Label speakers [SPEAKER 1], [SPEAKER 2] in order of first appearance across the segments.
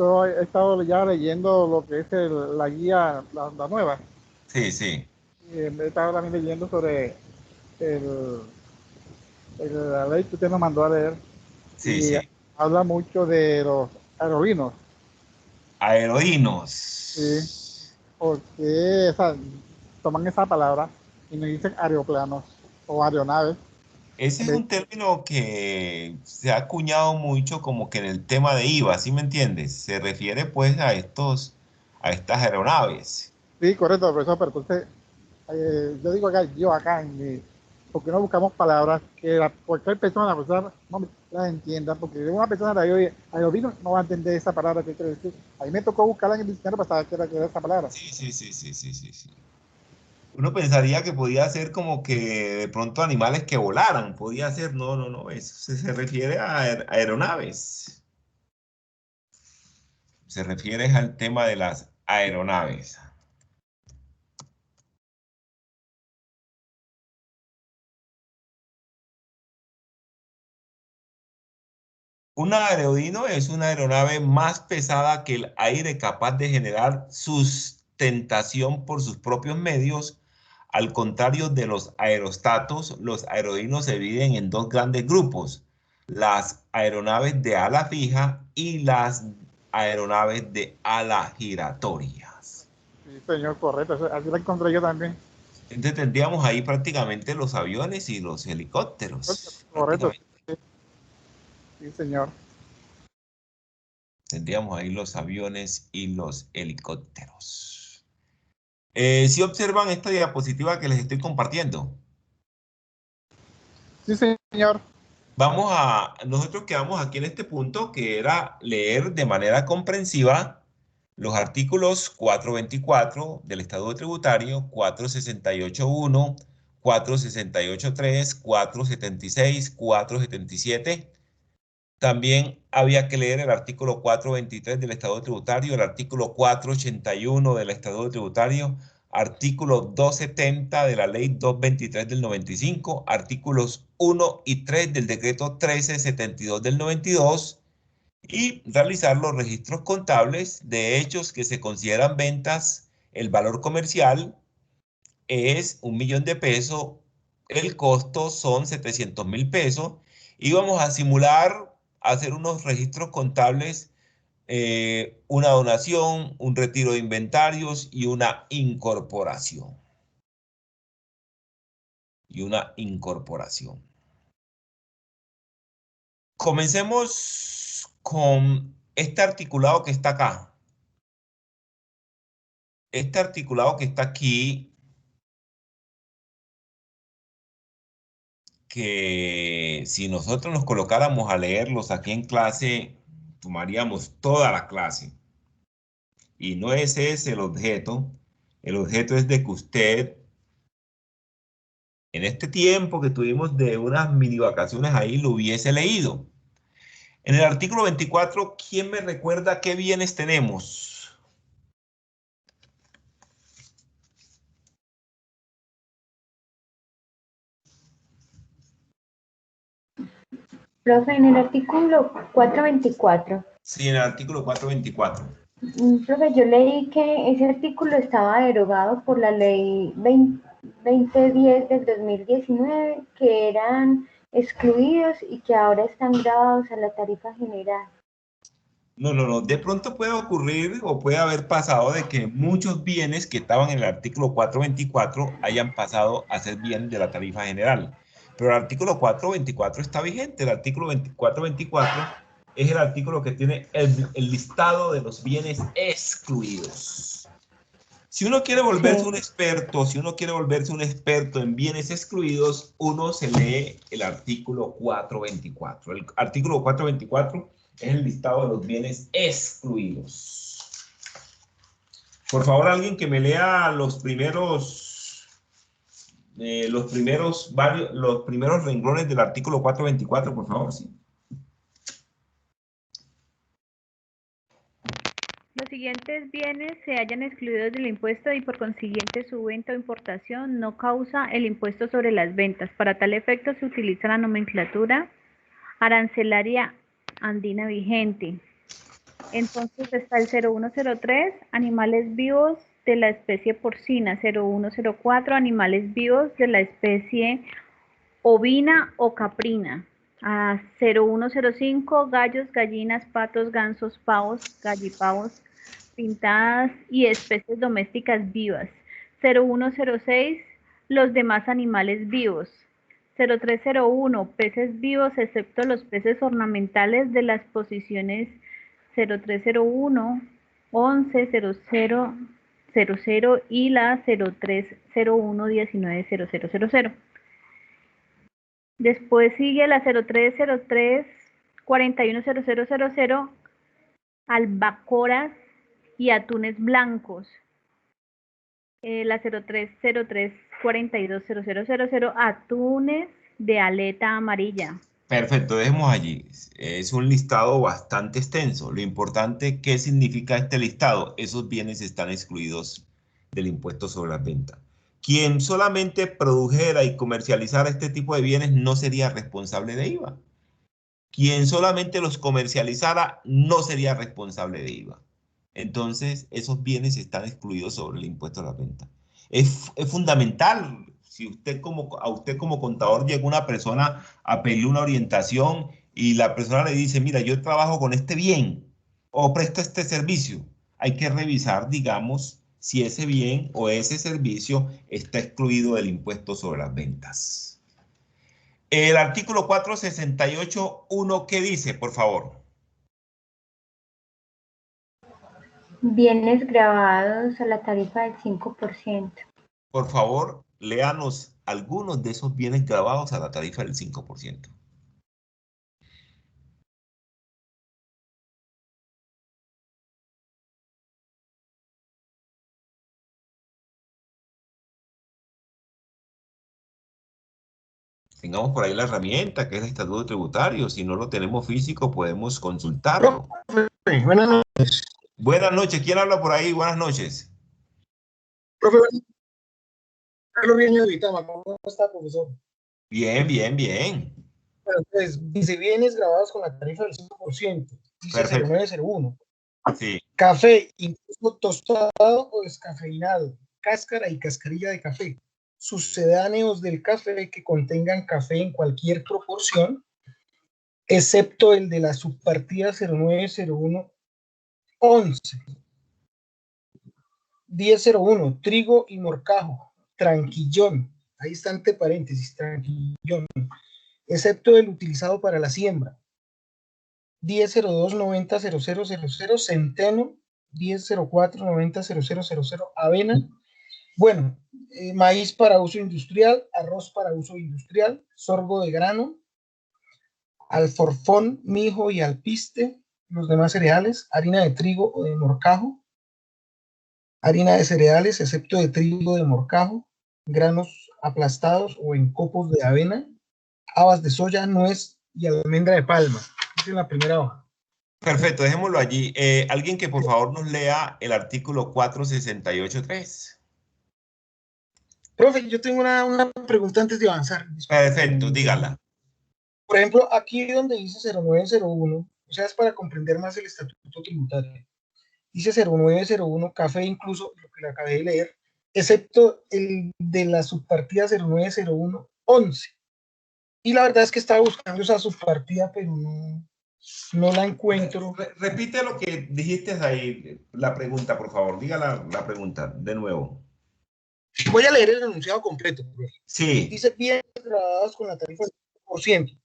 [SPEAKER 1] Yo he estado ya leyendo lo que es la guía, la nueva.
[SPEAKER 2] Sí, sí.
[SPEAKER 1] He estado también leyendo sobre el, la ley que usted nos mandó a leer
[SPEAKER 2] Sí,
[SPEAKER 1] y
[SPEAKER 2] sí.
[SPEAKER 1] habla mucho de los aerolíneos. Sí,
[SPEAKER 2] Aerodinos.
[SPEAKER 1] porque toman esa palabra y nos dicen aeroplanos o aeronaves.
[SPEAKER 2] Ese
[SPEAKER 1] En
[SPEAKER 2] es
[SPEAKER 1] vez-
[SPEAKER 2] un término que se ha acuñado mucho como que en el tema de IVA, ¿sí me entiendes? Se refiere pues a estas aeronaves.
[SPEAKER 1] Sí, correcto, profesor, pero entonces yo digo acá, yo acá en mi, porque no buscamos palabras que cualquier persona, profesor, no las entienda, porque una persona de ahí, oye, aerovino no va a entender esa palabra que quiere decir. A mí me tocó buscarla en el diccionario para saber qué era esa palabra.
[SPEAKER 2] Sí, sí, sí, sí, sí, sí, sí. Uno pensaría que podía ser como que de pronto animales que volaran, podía ser, no, no, no, eso se refiere a aeronaves. Se refiere al tema de las aeronaves. Un aerodino es una aeronave más pesada que el aire, capaz de generar sustentación por sus propios medios. Al contrario de los aerostatos, los aerodinos se dividen en dos grandes grupos: las aeronaves de ala fija y las aeronaves de ala giratorias.
[SPEAKER 1] Sí, señor, correcto, así la encontré yo también.
[SPEAKER 2] Entonces tendríamos ahí prácticamente los aviones y los helicópteros.
[SPEAKER 1] Correcto,
[SPEAKER 2] Prácticamente
[SPEAKER 1] sí, sí, señor.
[SPEAKER 2] tendríamos ahí los aviones y los helicópteros. Si observan esta diapositiva que les estoy compartiendo,
[SPEAKER 1] Sí, señor.
[SPEAKER 2] nosotros quedamos aquí en este punto que era leer de manera comprensiva los artículos 424 del Estatuto Tributario, 468.1, 468.3, 476, 477. También había que leer el artículo 423 del Estatuto Tributario, el artículo 481 del Estatuto Tributario, artículo 270 de la Ley 223 del 95, artículos 1 y 3 del Decreto 1372 del 92, y realizar los registros contables de hechos que se consideran ventas. El valor comercial es 1.000.000 de pesos, el costo son 700.000 pesos, y vamos a simular, hacer unos registros contables, una donación, un retiro de inventarios y una incorporación. Comencemos con este articulado que está acá. Este articulado que está aquí, que si nosotros nos colocáramos a leerlos aquí en clase, tomaríamos toda la clase. Y no ese es el objeto. El objeto es de que usted, en este tiempo que tuvimos de unas mini vacaciones ahí, lo hubiese leído. En el artículo 24, ¿quién me recuerda qué bienes tenemos?
[SPEAKER 3] Profe, en el artículo 424,
[SPEAKER 2] Sí, en el artículo 424.
[SPEAKER 3] profe, yo leí que ese artículo estaba derogado por la ley 2010 del 2019, que eran excluidos y que ahora están grabados a la tarifa general.
[SPEAKER 2] No, no, no. De pronto puede ocurrir o puede haber pasado de que muchos bienes que estaban en el artículo 424 hayan pasado a ser bienes de la tarifa general. Pero el artículo 424 está vigente. El artículo 424 es el artículo que tiene el listado de los bienes excluidos. Si uno quiere volverse
[SPEAKER 3] Sí.
[SPEAKER 2] un experto, si uno quiere volverse un experto en bienes excluidos, uno se lee el artículo 424. El artículo 424 es el listado de los bienes excluidos. Por favor, alguien que me lea los primeros renglones del artículo 424, por favor, sí.
[SPEAKER 4] Los siguientes bienes se hallan excluidos del impuesto y por consiguiente su venta o importación no causa el impuesto sobre las ventas. Para tal efecto se utiliza la nomenclatura arancelaria andina vigente. Entonces está el 0103, animales vivos de la especie porcina, 0104, animales vivos de la especie ovina o caprina, 0105, gallos, gallinas, patos, gansos, pavos, gallipavos, pintadas y especies domésticas vivas, 0106, los demás animales vivos, 0301, peces vivos excepto los peces ornamentales de las posiciones 0301, 11, 00, y la 0301, 19, 00. Después sigue la 0303, 410000, albacoras y atunes blancos. La 0303, 420000, atunes de aleta amarilla.
[SPEAKER 2] Perfecto, dejemos allí. Es un listado bastante extenso. Lo importante, ¿qué significa este listado? Esos bienes están excluidos del impuesto sobre las ventas. Quien solamente produjera y comercializara este tipo de bienes no sería responsable de IVA. Quien solamente los comercializara no sería responsable de IVA. Entonces, esos bienes están excluidos sobre el impuesto a la venta. Es fundamental. Si a usted como contador llega una persona a pedirle una orientación y la persona le dice, mira, yo trabajo con este bien o presto este servicio, hay que revisar, digamos, si ese bien o ese servicio está excluido del impuesto sobre las ventas. El artículo 468.1, ¿qué dice, por favor?
[SPEAKER 3] Bienes grabados a la tarifa del 5%.
[SPEAKER 2] Por favor, léanos algunos de esos bienes grabados a la tarifa del 5%. Tengamos por ahí la herramienta que es el estatuto tributario. Si no lo tenemos físico, podemos consultarlo.
[SPEAKER 5] Profe, buenas noches.
[SPEAKER 2] Buenas noches. ¿Quién habla por ahí? Buenas noches.
[SPEAKER 5] Profe, Carlos Riaño de Vitama, ¿cómo está, profesor?
[SPEAKER 2] Bien, bien, bien.
[SPEAKER 5] Bueno, pues, dice bienes grabados con la tarifa del 5%, dice
[SPEAKER 2] Perfecto.
[SPEAKER 5] 0901.
[SPEAKER 2] Sí.
[SPEAKER 5] Café, incluso tostado o descafeinado, cáscara y cascarilla de café, sucedáneos del café que contengan café en cualquier proporción, excepto el de la subpartida 0901 11. 1001, trigo y morcajo, tranquillón, ahí está entre paréntesis, tranquillón, excepto el utilizado para la siembra. 1002 90 0000, centeno. 1004 90 0000, avena. Bueno, maíz para uso industrial, arroz para uso industrial, sorgo de grano, alforfón, mijo y alpiste, los demás cereales, harina de trigo o de morcajo, harina de cereales, excepto de trigo de morcajo, granos aplastados o en copos de avena, habas de soya, nuez y almendra de palma. Esa es la primera hoja.
[SPEAKER 2] Perfecto, dejémoslo allí. Alguien que por favor nos lea el artículo 468.3.
[SPEAKER 5] Profe, yo tengo una pregunta antes de avanzar.
[SPEAKER 2] Perfecto, dígala.
[SPEAKER 5] Por ejemplo, aquí donde dice 0901, o sea, es para comprender más el estatuto tributario. Dice 0901, café, incluso lo que le acabé de leer, excepto el de la subpartida 0901 11. Y la verdad es que estaba buscando esa subpartida, pero no la encuentro.
[SPEAKER 2] Repite lo que dijiste ahí, la pregunta, por favor. Diga la pregunta de nuevo.
[SPEAKER 5] Voy a leer el enunciado completo.
[SPEAKER 2] Sí.
[SPEAKER 5] Dice bienes grabados con la tarifa del 5%.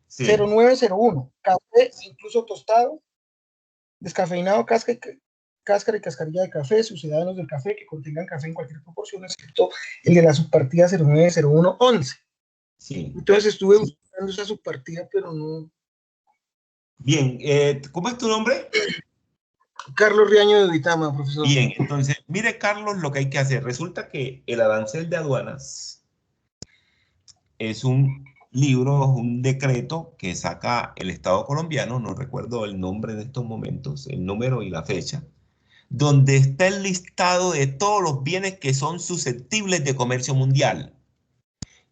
[SPEAKER 2] Sí.
[SPEAKER 5] 0901, café, incluso tostado, descafeinado, cáscara y cascarilla de café, sucedáneos del café que contengan café en cualquier proporción, excepto el de la subpartida 0901 11.
[SPEAKER 2] Sí.
[SPEAKER 5] Entonces estuve buscando esa subpartida, pero no.
[SPEAKER 2] Bien, ¿cómo es tu nombre?
[SPEAKER 5] Carlos Riaño de Vitama, profesor.
[SPEAKER 2] Bien, entonces, mire, Carlos, lo que hay que hacer. Resulta que el arancel de aduanas es un libro, un decreto que saca el Estado colombiano, no recuerdo el nombre en estos momentos, el número y la fecha, donde está el listado de todos los bienes que son susceptibles de comercio mundial.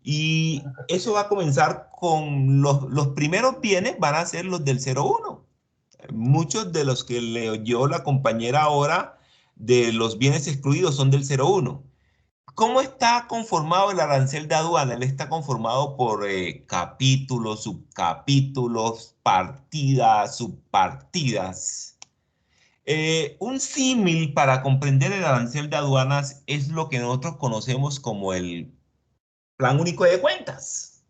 [SPEAKER 2] Y eso va a comenzar con los primeros bienes, van a ser los del 01. muchos de los que leyó la compañera ahora de los bienes excluidos son del 01. ¿Cómo está conformado el arancel de aduana? Él está conformado por capítulos, subcapítulos, partidas, subpartidas. Un símil para comprender el arancel de aduanas es lo que nosotros conocemos como el Plan Único de Cuentas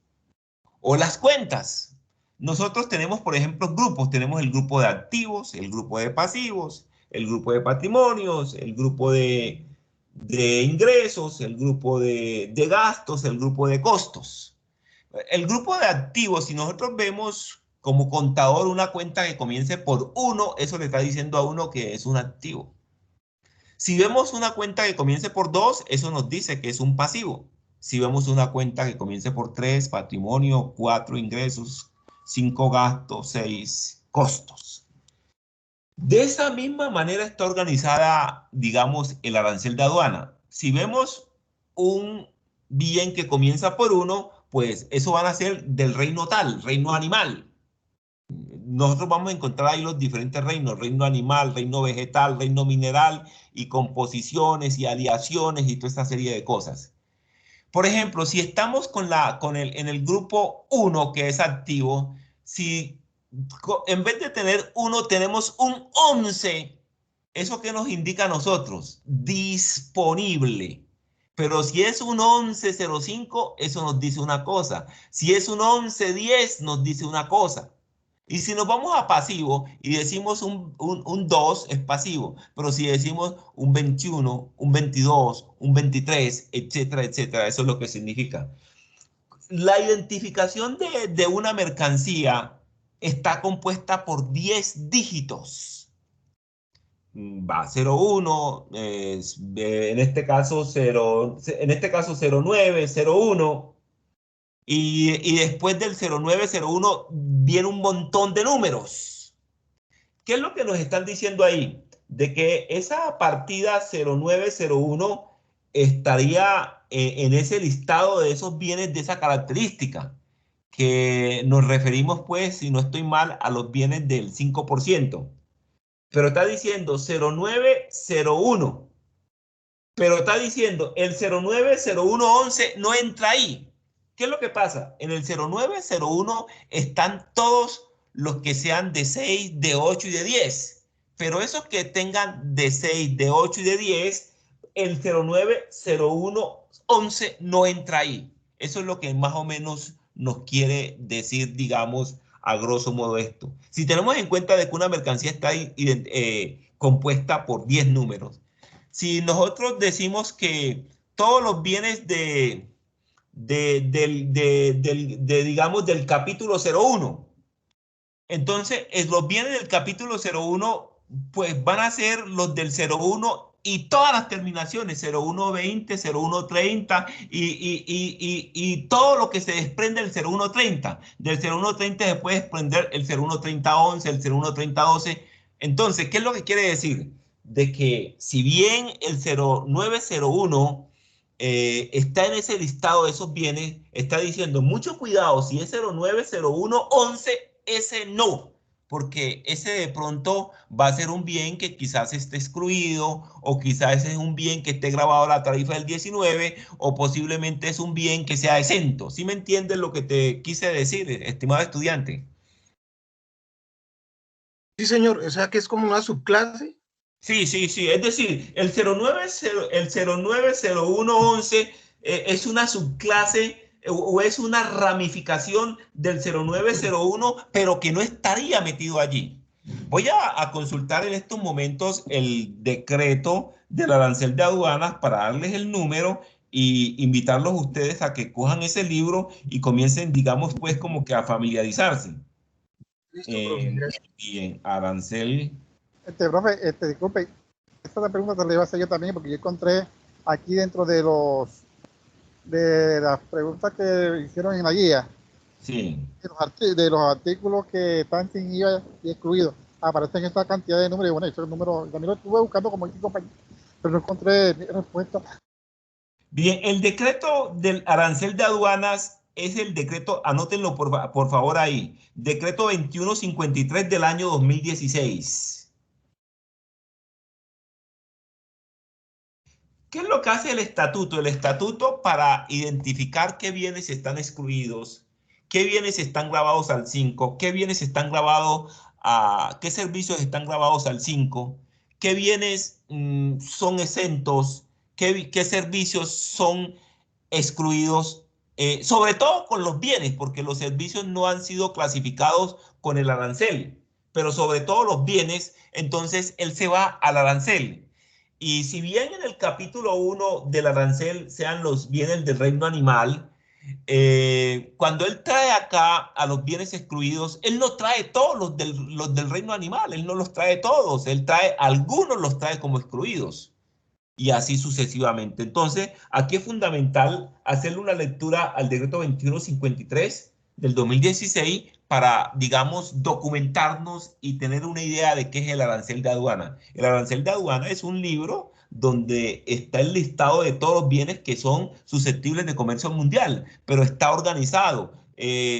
[SPEAKER 2] o las cuentas. Nosotros tenemos, por ejemplo, grupos. Tenemos el grupo de activos, el grupo de pasivos, el grupo de patrimonios, el grupo de ingresos, el grupo de gastos, el grupo de costos. El grupo de activos, si nosotros vemos como contador una cuenta que comience por 1, eso le está diciendo a uno que es un activo. Si vemos una cuenta que comience por 2, eso nos dice que es un pasivo. Si vemos una cuenta que comience por 3, patrimonio, 4, ingresos, 5, gastos, 6, costos. De esa misma manera está organizada, digamos, el arancel de aduana. Si vemos un bien que comienza por 1, pues eso van a ser del reino tal, reino animal. Nosotros vamos a encontrar ahí los diferentes reinos, reino animal, reino vegetal, reino mineral, y composiciones y aleaciones y toda esta serie de cosas. Por ejemplo, si estamos en el grupo 1, que es activo, si en vez de tener 1 tenemos un 11, ¿eso qué nos indica a nosotros? Disponible. Pero si es un 1105, eso nos dice una cosa. Si es un 1110, nos dice una cosa. Y si nos vamos a pasivo y decimos un 2, es pasivo. Pero si decimos un 21, un 22, un 23, etcétera, etcétera, eso es lo que significa. La identificación de una mercancía está compuesta por 10 dígitos. Va 01, en este caso 09, 01. Y después del 0901 viene un montón de números. ¿Qué es lo que nos están diciendo ahí? De que esa partida 0901 estaría en ese listado de esos bienes de esa característica, que nos referimos, pues, si no estoy mal, a los bienes del 5%. Pero está diciendo 0901. Pero está diciendo el 090111 no entra ahí. ¿Qué es lo que pasa? En el 0901 están todos los que sean de 6, de 8 y de 10. Pero esos que tengan de 6, de 8 y de 10, el 090111 no entra ahí. Eso es lo que más o menos nos quiere decir, digamos, a grosso modo esto. Si tenemos en cuenta de que una mercancía está compuesta por 10 números, si nosotros decimos que todos los bienes digamos, del capítulo 01, entonces los bienes del capítulo 01, pues van a ser los del 01 y todas las terminaciones, 0120, 0130 y todo lo que se desprende del 0130. Del 0130 se puede desprender el 013011, el 013012. Entonces, ¿qué es lo que quiere decir? De que si bien el 0901 está en ese listado de esos bienes, está diciendo mucho cuidado, si es 090111, ese no, porque ese de pronto va a ser un bien que quizás esté excluido, o quizás es un bien que esté grabado a la tarifa del 19, o posiblemente es un bien que sea exento. ¿Sí me entiendes lo que te quise decir, estimado estudiante?
[SPEAKER 5] Sí, señor, o sea que es como una subclase.
[SPEAKER 2] Sí, es decir, el 090111 es una subclase o es una ramificación del 0901, pero que no estaría metido allí. Voy a consultar en estos momentos el decreto del arancel de aduanas para darles el número y invitarlos a ustedes a que cojan ese libro y comiencen, digamos, pues como que a familiarizarse.
[SPEAKER 5] Listo, profe, gracias.
[SPEAKER 2] Bien, arancel.
[SPEAKER 1] Profe, disculpe, esta pregunta te la iba a hacer yo también, porque yo encontré aquí dentro de las preguntas que hicieron en la guía,
[SPEAKER 2] Sí.
[SPEAKER 1] de los artículos que están sin IVA y excluidos, aparecen esta cantidad de números, y bueno, esos números también lo estuve buscando como equipo, pero no encontré respuesta.
[SPEAKER 2] Bien, el decreto del arancel de aduanas es el decreto, anótenlo por favor ahí, decreto 2153 del año 2016. ¿Qué es lo que hace el estatuto? El estatuto, para identificar qué bienes están excluidos, qué bienes están grabados al 5, qué bienes están grabados a, qué servicios están grabados al 5, qué bienes son exentos, qué servicios son excluidos, sobre todo con los bienes, porque los servicios no han sido clasificados con el arancel, pero sobre todo los bienes, entonces él se va al arancel. Y si bien en el capítulo 1 del arancel sean los bienes del reino animal, cuando él trae acá a los bienes excluidos, él no trae todos los del reino animal, él no los trae todos, él trae algunos, los trae como excluidos. Y así sucesivamente. Entonces, aquí es fundamental hacerle una lectura al decreto 2153 del 2016 para, digamos, documentarnos y tener una idea de qué es el arancel de aduana. El arancel de aduana es un libro donde está el listado de todos los bienes que son susceptibles de comercio mundial, pero está organizado.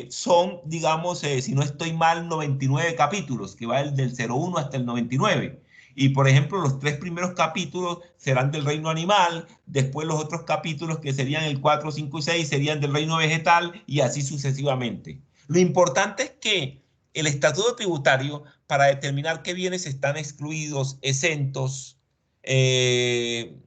[SPEAKER 2] Son, digamos, si no estoy mal, 99 capítulos, que va del 01 hasta el 99. Y, por ejemplo, los 3 primeros capítulos serán del reino animal, después los otros capítulos, que serían el 4, 5 y 6, serían del reino vegetal, y así sucesivamente. Lo importante es que el estatuto tributario, para determinar qué bienes están excluidos, exentos,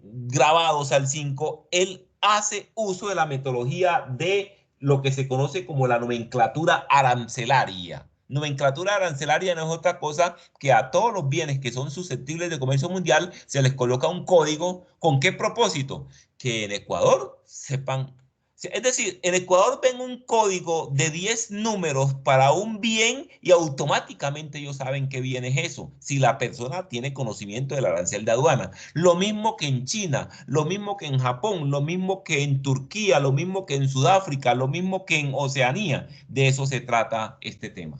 [SPEAKER 2] grabados al 5, él hace uso de la metodología de lo que se conoce como la nomenclatura arancelaria. Nomenclatura arancelaria no es otra cosa que a todos los bienes que son susceptibles de comercio mundial se les coloca un código. ¿Con qué propósito? Que en Ecuador sepan. Es decir, en Ecuador ven un código de 10 números para un bien y automáticamente ellos saben qué bien es eso, si la persona tiene conocimiento del arancel de aduana. Lo mismo que en China, lo mismo que en Japón, lo mismo que en Turquía, lo mismo que en Sudáfrica, lo mismo que en Oceanía. De eso se trata este tema.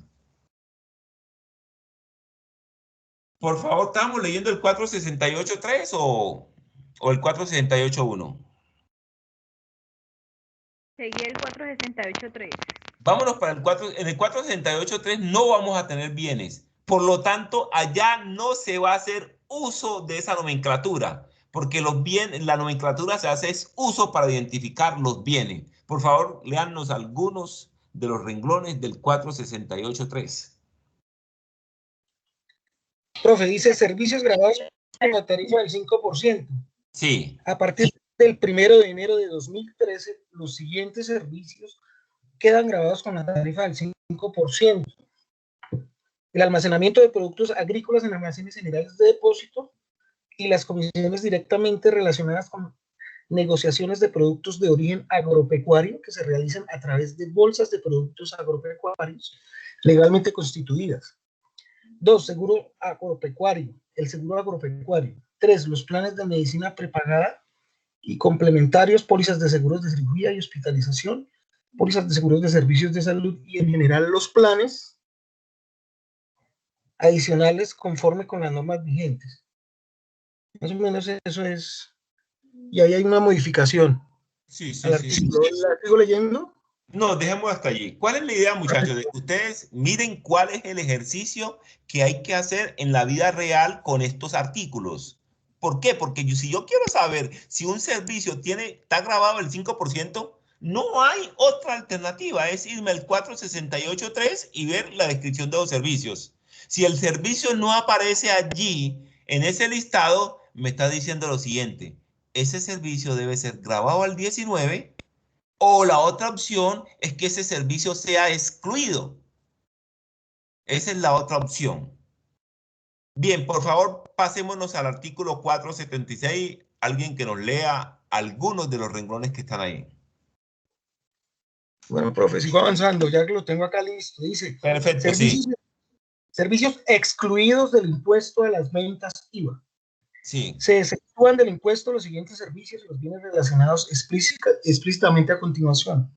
[SPEAKER 2] Por favor, ¿estamos leyendo el 468.3 o el 468.1?
[SPEAKER 4] Seguí el 468.3.
[SPEAKER 2] Vámonos para el 4. En el 468.3 no vamos a tener bienes. Por lo tanto, allá no se va a hacer uso de esa nomenclatura, porque los bienes, la nomenclatura se hace es uso para identificar los bienes. Por favor, léanos algunos de los renglones del 468.3.
[SPEAKER 5] Profe, dice servicios grabados con la tarifa del 5%.
[SPEAKER 2] Sí.
[SPEAKER 5] A partir del 1 de enero de 2013, los siguientes servicios quedan grabados con la tarifa del 5%. El almacenamiento de productos agrícolas en almacenes generales de depósito y las comisiones directamente relacionadas con negociaciones de productos de origen agropecuario que se realizan a través de bolsas de productos agropecuarios legalmente constituidas. 2. Seguro agropecuario, el seguro agropecuario. 3. Los planes de medicina prepagada y complementarios, pólizas de seguros de cirugía y hospitalización, pólizas de seguros de servicios de salud y en general los planes adicionales conforme con las normas vigentes. Más o menos eso es. Y ahí hay una modificación.
[SPEAKER 2] Sí.
[SPEAKER 5] ¿La sigo leyendo?
[SPEAKER 2] No, dejemos hasta allí. ¿Cuál es la idea, muchachos? De que ustedes miren cuál es el ejercicio que hay que hacer en la vida real con estos artículos. ¿Por qué? Porque si yo quiero saber si un servicio está grabado el 5%, no hay otra alternativa. Es irme al 468.3 y ver la descripción de los servicios. Si el servicio no aparece allí, en ese listado, me está diciendo lo siguiente. Ese servicio debe ser grabado al 19%. O la otra opción es que ese servicio sea excluido. Esa es la otra opción. Bien, por favor, pasémonos al artículo 476. Alguien que nos lea algunos de los renglones que están ahí.
[SPEAKER 5] Bueno, profe, sigo avanzando, ya que lo tengo acá listo. Dice,
[SPEAKER 2] perfecto,
[SPEAKER 5] servicios excluidos del impuesto de las ventas IVA.
[SPEAKER 2] Sí.
[SPEAKER 5] Se exceptúan del impuesto los siguientes servicios y los bienes relacionados explícitamente a continuación.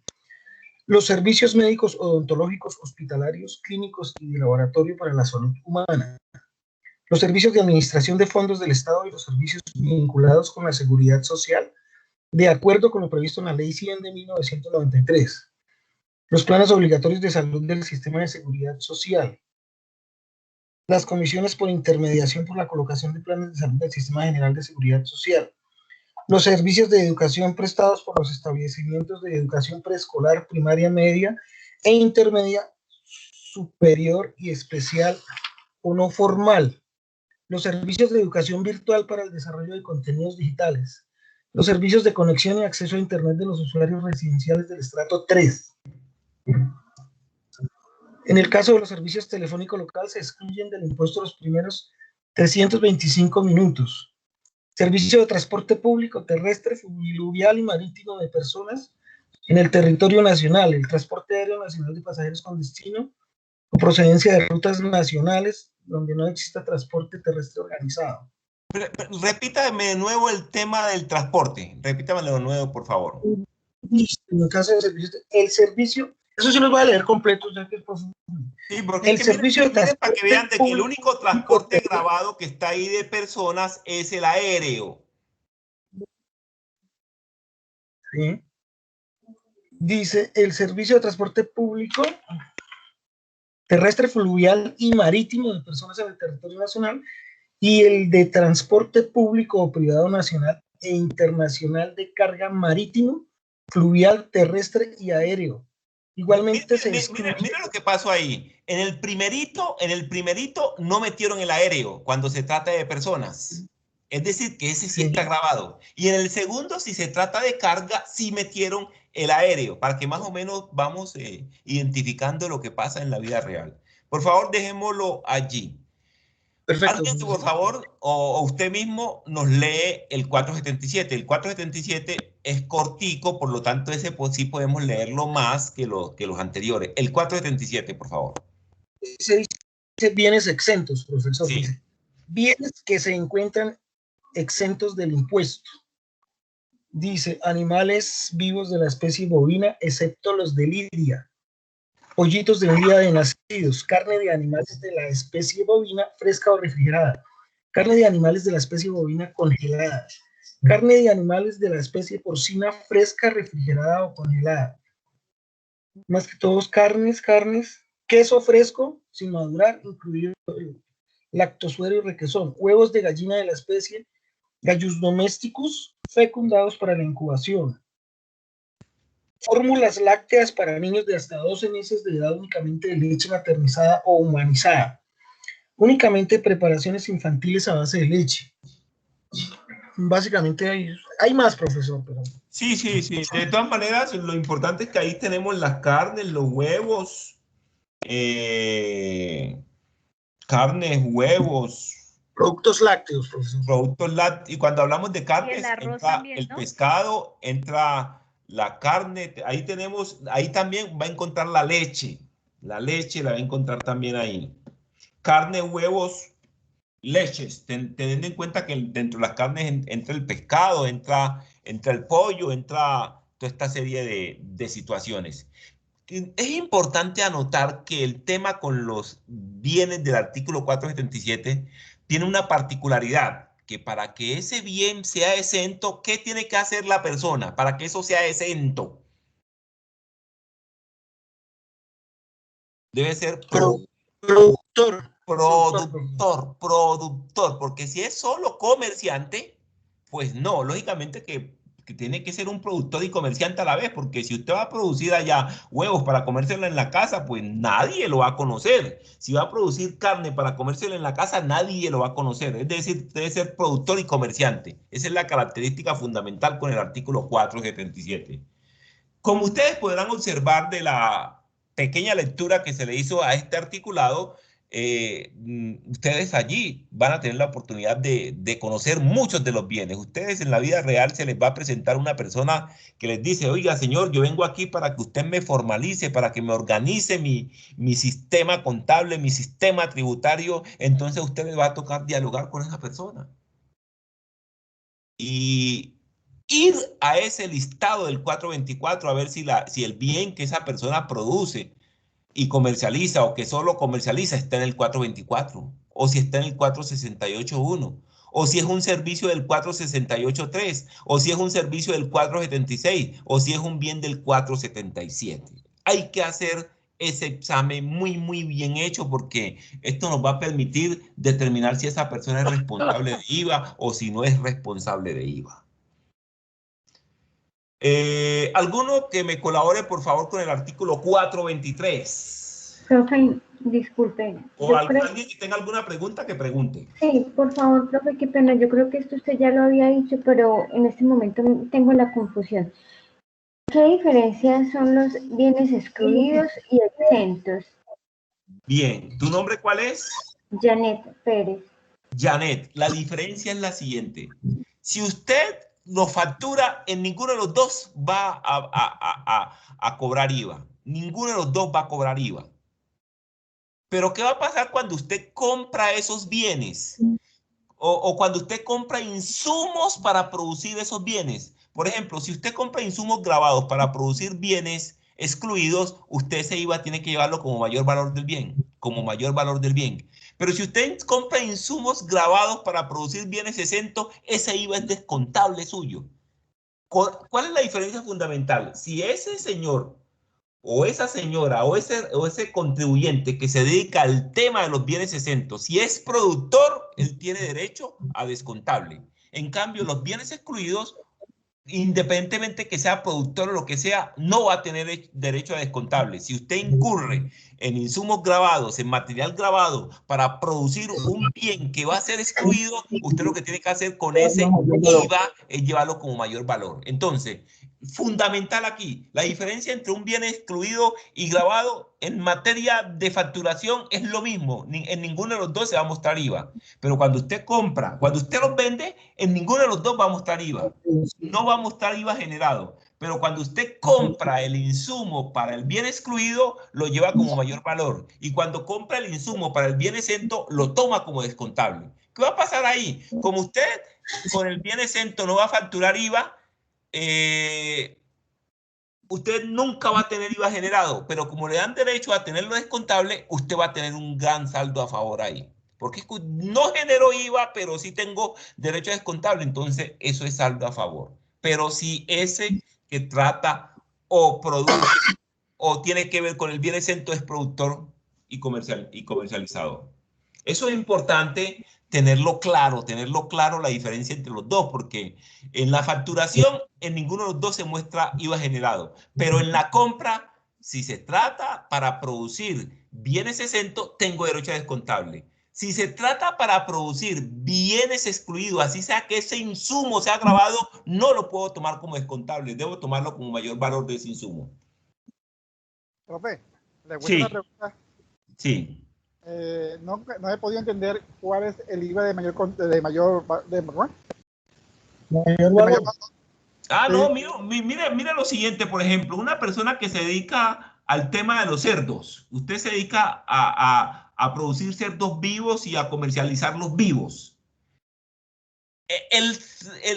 [SPEAKER 5] Los servicios médicos, odontológicos, hospitalarios, clínicos y de laboratorio para la salud humana. Los servicios de administración de fondos del Estado y los servicios vinculados con la seguridad social, de acuerdo con lo previsto en la Ley 100 de 1993. los planes obligatorios de salud del sistema de seguridad social, las comisiones por intermediación por la colocación de planes de salud del sistema general de seguridad social, los servicios de educación prestados por los establecimientos de educación preescolar, primaria, media e intermedia, superior y especial o no formal, los servicios de educación virtual para el desarrollo de contenidos digitales, los servicios de conexión y acceso a Internet de los usuarios residenciales del estrato 3. En el caso de los servicios telefónicos locales, se excluyen del impuesto los primeros 325 minutos. Servicio de transporte público terrestre, fluvial y marítimo de personas en el territorio nacional, el transporte aéreo nacional de pasajeros con destino o procedencia de rutas nacionales donde no exista transporte terrestre organizado.
[SPEAKER 2] Repítame de nuevo el tema del transporte. Repítamelo de nuevo, por favor.
[SPEAKER 5] En el caso de servicios, el servicio, eso sí los voy a leer completo, ya que es profundo.
[SPEAKER 2] Sí, porque
[SPEAKER 5] el servicio
[SPEAKER 2] miren,
[SPEAKER 5] de transporte
[SPEAKER 2] para que vean de que el
[SPEAKER 5] público,
[SPEAKER 2] único transporte grabado que está ahí de personas es el aéreo.
[SPEAKER 5] ¿Sí? Dice, el servicio de transporte público terrestre, fluvial y marítimo de personas en el territorio nacional y el de transporte público o privado nacional e internacional de carga marítimo, fluvial, terrestre y aéreo. Igualmente
[SPEAKER 2] mira lo que pasó ahí. En el primerito no metieron el aéreo cuando se trata de personas. Es decir, que ese sí está grabado. Y en el segundo, si se trata de carga, sí metieron el aéreo, para que más o menos vamos identificando lo que pasa en la vida real. Por favor, dejémoslo allí.
[SPEAKER 5] Perfecto.
[SPEAKER 2] Alguien, por favor, o usted mismo nos lee el 477. El 477 es cortico, por lo tanto, ese sí podemos leerlo más que los anteriores. El 477, por favor.
[SPEAKER 5] Se dice bienes exentos, profesor.
[SPEAKER 2] Sí.
[SPEAKER 5] Dice, bienes que se encuentran exentos del impuesto. Dice, animales vivos de la especie bovina, excepto los de lidia. Pollitos de un día de nacidos, carne de animales de la especie bovina fresca o refrigerada, carne de animales de la especie bovina congelada, carne de animales de la especie porcina fresca, refrigerada o congelada. Más que todos carnes, queso fresco sin madurar, incluido lactosuero y requesón, huevos de gallina de la especie Gallus domesticus fecundados para la incubación. Fórmulas lácteas para niños de hasta 12 meses de edad únicamente de leche maternizada o humanizada. Únicamente preparaciones infantiles a base de leche. Básicamente hay más, profesor. Pero...
[SPEAKER 2] Sí. De todas maneras, lo importante es que ahí tenemos las carnes, los huevos, carnes, huevos.
[SPEAKER 5] Productos lácteos, profesor.
[SPEAKER 2] Productos lácteos. Y cuando hablamos de carnes,
[SPEAKER 4] entra
[SPEAKER 2] también, el pescado, entra la carne, ahí también va a encontrar la leche la va a encontrar también ahí. Carne, huevos, leches, teniendo en cuenta que dentro de las carnes entra el pescado, entra el pollo, entra toda esta serie de situaciones. Es importante anotar que el tema con los bienes del artículo 477 tiene una particularidad, que para que ese bien sea exento, ¿qué tiene que hacer la persona para que eso sea exento? Debe ser productor, porque si es solo comerciante, pues no, lógicamente que tiene que ser un productor y comerciante a la vez, porque si usted va a producir allá huevos para comérselo en la casa, pues nadie lo va a conocer. Si va a producir carne para comérselo en la casa, nadie lo va a conocer. Es decir, debe ser productor y comerciante. Esa es la característica fundamental con el artículo 477. Como ustedes podrán observar de la pequeña lectura que se le hizo a este articulado, ustedes allí van a tener la oportunidad de conocer muchos de los bienes. Ustedes en la vida real se les va a presentar una persona que les dice, oiga, señor, yo vengo aquí para que usted me formalice, para que me organice mi sistema contable, mi sistema tributario. Entonces a usted le va a tocar dialogar con esa persona. Y ir a ese listado del 424 a ver si el bien que esa persona produce y comercializa o que solo comercializa está en el 424 o si está en el 468.1 o si es un servicio del 468.3 o si es un servicio del 476 o si es un bien del 477. Hay que hacer ese examen muy bien hecho porque esto nos va a permitir determinar si esa persona es responsable de IVA o si no es responsable de IVA. ¿Alguno que me colabore, por favor, con el artículo 423?
[SPEAKER 3] Profe, disculpe.
[SPEAKER 2] ¿O alguien que tenga alguna pregunta que pregunte?
[SPEAKER 3] Sí, por favor, profe, qué pena. Yo creo que esto usted ya lo había dicho, pero en este momento tengo la confusión. ¿Qué diferencias son los bienes excluidos y exentos?
[SPEAKER 2] Bien, ¿tu nombre cuál es?
[SPEAKER 3] Janet Pérez.
[SPEAKER 2] Janet, la diferencia es la siguiente. Si usted lo factura, en ninguno de los dos va a cobrar IVA. Ninguno de los dos va a cobrar IVA. Pero ¿qué va a pasar cuando usted compra esos bienes? O cuando usted compra insumos para producir esos bienes. Por ejemplo, si usted compra insumos grabados para producir bienes excluidos, usted ese IVA tiene que llevarlo como mayor valor del bien, como mayor valor del bien. Pero si usted compra insumos grabados para producir bienes exentos, ese IVA es descontable suyo. ¿Cuál es la diferencia fundamental? Si ese señor o esa señora o ese contribuyente que se dedica al tema de los bienes exentos, si es productor, él tiene derecho a descontable. En cambio, los bienes excluidos, independientemente que sea productor o lo que sea, no va a tener derecho a descontable. Si usted incurre en insumos grabados, en material grabado para producir un bien que va a ser excluido, usted lo que tiene que hacer con ese IVA es llevarlo como mayor valor. Entonces, fundamental aquí, la diferencia entre un bien excluido y grabado en materia de facturación es lo mismo. En ninguno de los dos se va a mostrar IVA. Pero cuando usted compra, cuando usted los vende, en ninguno de los dos va a mostrar IVA. No va a mostrar IVA generado. Pero cuando usted compra el insumo para el bien excluido, lo lleva como mayor valor. Y cuando compra el insumo para el bien exento, lo toma como descontable. ¿Qué va a pasar ahí? Como usted con el bien exento no va a facturar IVA, usted nunca va a tener IVA generado, pero como le dan derecho a tenerlo descontable, usted va a tener un gran saldo a favor ahí. Porque no genero IVA, pero sí tengo derecho a descontable, entonces eso es saldo a favor. Pero si ese que trata o produce o tiene que ver con el bien exento es productor y comercializador. Eso es importante tenerlo claro la diferencia entre los dos, porque en la facturación en ninguno de los dos se muestra IVA generado, pero en la compra, si se trata para producir bienes exentos, tengo derecho a descontable. Si se trata para producir bienes excluidos, así sea que ese insumo sea grabado, no lo puedo tomar como descontable, debo tomarlo como mayor valor de ese insumo.
[SPEAKER 1] Profe, le voy a hacer
[SPEAKER 2] Sí,
[SPEAKER 1] una pregunta.
[SPEAKER 2] sí.
[SPEAKER 1] No he podido entender cuál es el IVA de mayor
[SPEAKER 5] Mayor
[SPEAKER 1] mayor
[SPEAKER 5] valor.
[SPEAKER 2] Ah,
[SPEAKER 1] Sí.
[SPEAKER 2] no, mira lo siguiente, por ejemplo, una persona que se dedica al tema de los cerdos, usted se dedica a producir cerdos vivos y a comercializarlos vivos.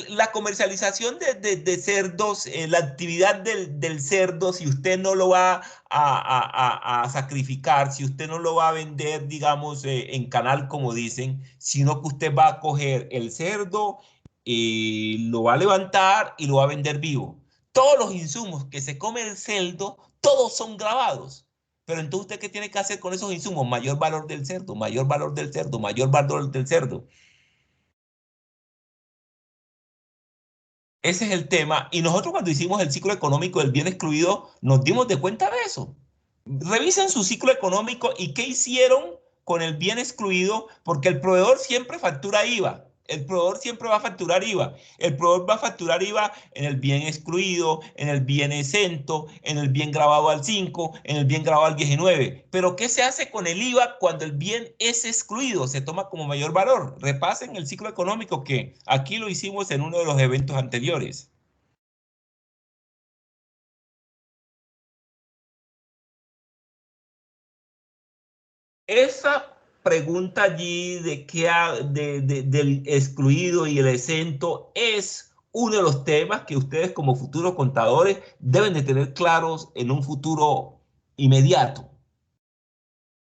[SPEAKER 2] La comercialización de cerdos, la actividad del cerdo, si usted no lo va a sacrificar, si usted no lo va a vender, digamos, en canal, como dicen, sino que usted va a coger el cerdo, lo va a levantar y lo va a vender vivo. Todos los insumos que se come el cerdo, todos son grabados. Pero entonces, ¿usted qué tiene que hacer con esos insumos? Mayor valor del cerdo, mayor valor del cerdo, mayor valor del cerdo. Ese es el tema. Y nosotros cuando hicimos el ciclo económico del bien excluido, nos dimos de cuenta de eso. Revisen su ciclo económico y qué hicieron con el bien excluido, porque el proveedor siempre factura IVA. El proveedor siempre va a facturar IVA. El proveedor va a facturar IVA en el bien excluido, en el bien exento, en el bien grabado al 5, en el bien grabado al 19. Pero ¿qué se hace con el IVA cuando el bien es excluido? Se toma como mayor valor. Repasen el ciclo económico que aquí lo hicimos en uno de los eventos anteriores. Esa pregunta allí del excluido y el exento es uno de los temas que ustedes como futuros contadores deben de tener claros en un futuro inmediato.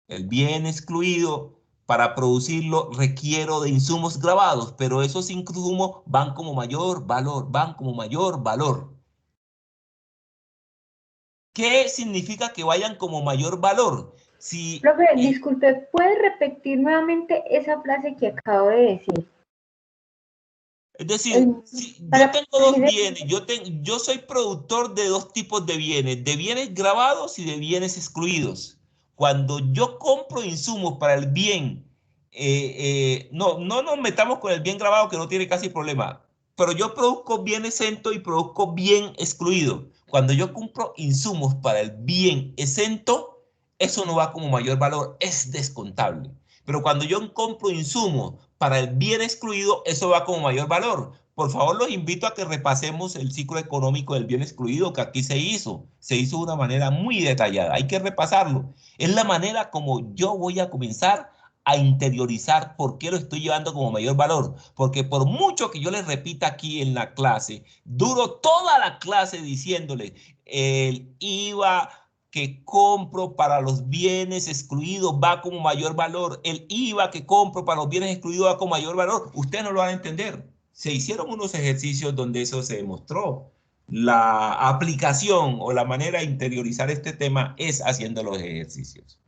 [SPEAKER 2] El bien excluido, para producirlo requiero de insumos grabados, pero esos insumos van como mayor valor, van como mayor valor. ¿Qué significa que vayan como mayor valor? Si,
[SPEAKER 3] Profe, disculpe, ¿puede repetir nuevamente esa frase que acabo de decir?
[SPEAKER 2] es decir, si yo
[SPEAKER 3] Para
[SPEAKER 2] tengo dos
[SPEAKER 3] decir-
[SPEAKER 2] bienes, yo soy productor de dos tipos de bienes grabados y de bienes excluidos. Cuando yo compro insumos para el bien, no nos metamos con el bien grabado que no tiene casi problema, pero yo produzco bien exento y produzco bien excluido. Cuando yo compro insumos para el bien exento, eso no va como mayor valor, es descontable. Pero cuando yo compro insumos para el bien excluido, eso va como mayor valor. Por favor, los invito a que repasemos el ciclo económico del bien excluido que aquí se hizo. Se hizo de una manera muy detallada. Hay que repasarlo. Es la manera como yo voy a comenzar a interiorizar por qué lo estoy llevando como mayor valor. Porque por mucho que yo les repita aquí en la clase, duro toda la clase diciéndole el IVA que compro para los bienes excluidos va como mayor valor. El IVA que compro para los bienes excluidos va como mayor valor. Ustedes no lo van a entender. Se hicieron unos ejercicios donde eso se demostró. La aplicación o la manera de interiorizar este tema es haciendo los ejercicios.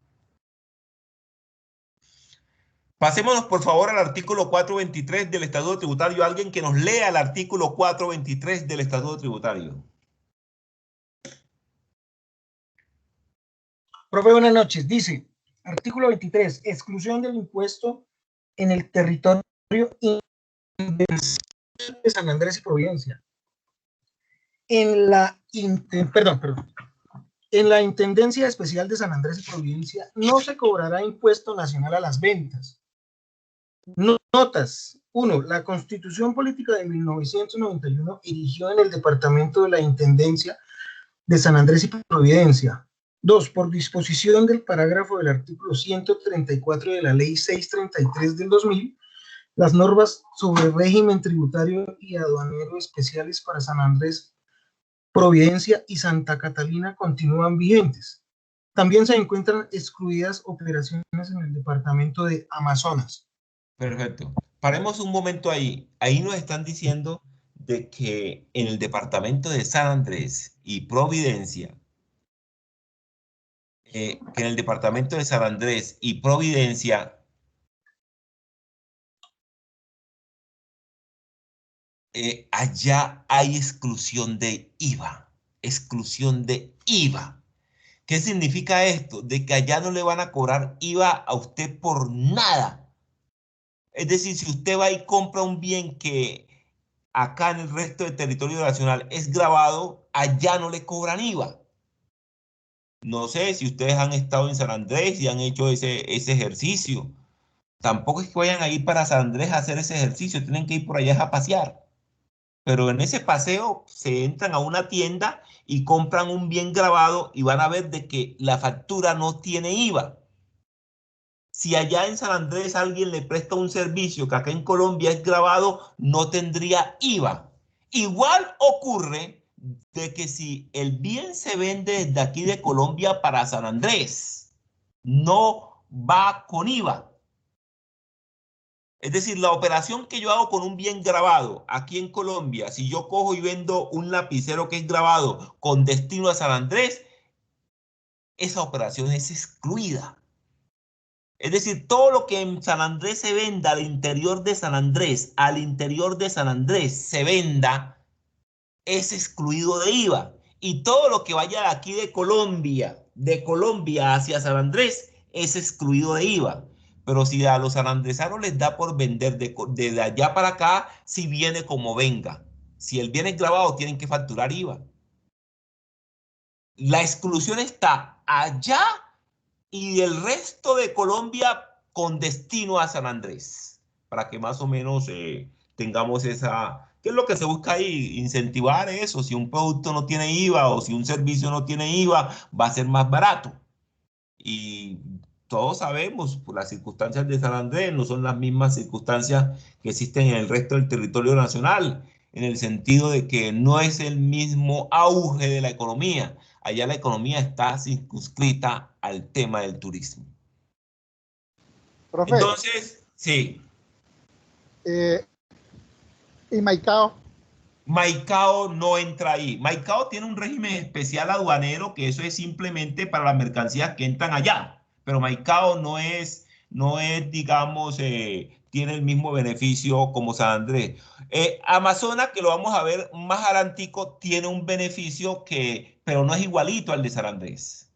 [SPEAKER 2] Pasémonos por favor al artículo 423 del Estatuto Tributario. Alguien que nos lea el artículo 423 del Estatuto Tributario.
[SPEAKER 5] Profe, buenas noches. Dice, artículo 23, exclusión del impuesto en el territorio de San Andrés y Providencia. En la, en la Intendencia Especial de San Andrés y Providencia no se cobrará impuesto nacional a las ventas. Notas. 1. La Constitución Política de 1991 erigió en el departamento de la Intendencia de San Andrés y Providencia. 2. Por disposición del parágrafo del artículo 134 de la Ley 633 del 2000, las normas sobre régimen tributario y aduanero especiales para San Andrés, Providencia y Santa Catalina continúan vigentes. También se encuentran excluidas operaciones en el departamento de Amazonas.
[SPEAKER 2] Perfecto. Paremos un momento ahí. Ahí nos están diciendo de que en el departamento de San Andrés y Providencia, allá hay exclusión de IVA. Exclusión de IVA. ¿Qué significa esto? De que allá no le van a cobrar IVA a usted por nada. Es decir, si usted va y compra un bien que acá en el resto del territorio nacional es grabado, allá no le cobran IVA. No sé si ustedes han estado en San Andrés y han hecho ese ejercicio. Tampoco es que vayan a ir para San Andrés a hacer ese ejercicio, tienen que ir por allá a pasear. Pero en ese paseo se entran a una tienda y compran un bien grabado y van a ver de que la factura no tiene IVA. Si allá en San Andrés alguien le presta un servicio que acá en Colombia es grabado, no tendría IVA. Igual ocurre de que si el bien se vende desde aquí de Colombia para San Andrés, no va con IVA. Es decir, la operación que yo hago con un bien grabado aquí en Colombia, si yo cojo y vendo un lapicero que es grabado con destino a San Andrés, esa operación es excluida. Es decir, todo lo que en San Andrés se venda al interior de San Andrés, se venda, es excluido de IVA. Y todo lo que vaya de aquí de Colombia hacia San Andrés, es excluido de IVA. Pero si a los sanandresanos les da por vender de allá para acá, si viene como venga. Si el bien es grabado, tienen que facturar IVA. La exclusión está allá y el resto de Colombia con destino a San Andrés, para que más o menos tengamos esa, ¿qué es lo que se busca ahí? Incentivar eso, si un producto no tiene IVA o si un servicio no tiene IVA, va a ser más barato. Y todos sabemos, por las circunstancias de San Andrés no son las mismas circunstancias que existen en el resto del territorio nacional, en el sentido de que no es el mismo auge de la economía. Allá la economía está circunscrita al tema del turismo.
[SPEAKER 1] Profe,
[SPEAKER 2] Entonces, sí.
[SPEAKER 1] y Maicao,
[SPEAKER 2] Maicao no entra ahí. Maicao tiene un régimen especial aduanero que eso es simplemente para las mercancías que entran allá. Pero Maicao no es, digamos, tiene el mismo beneficio como San Andrés. Amazonas, que lo vamos a ver más adelantico, tiene un beneficio pero no es igualito al de San Andrés.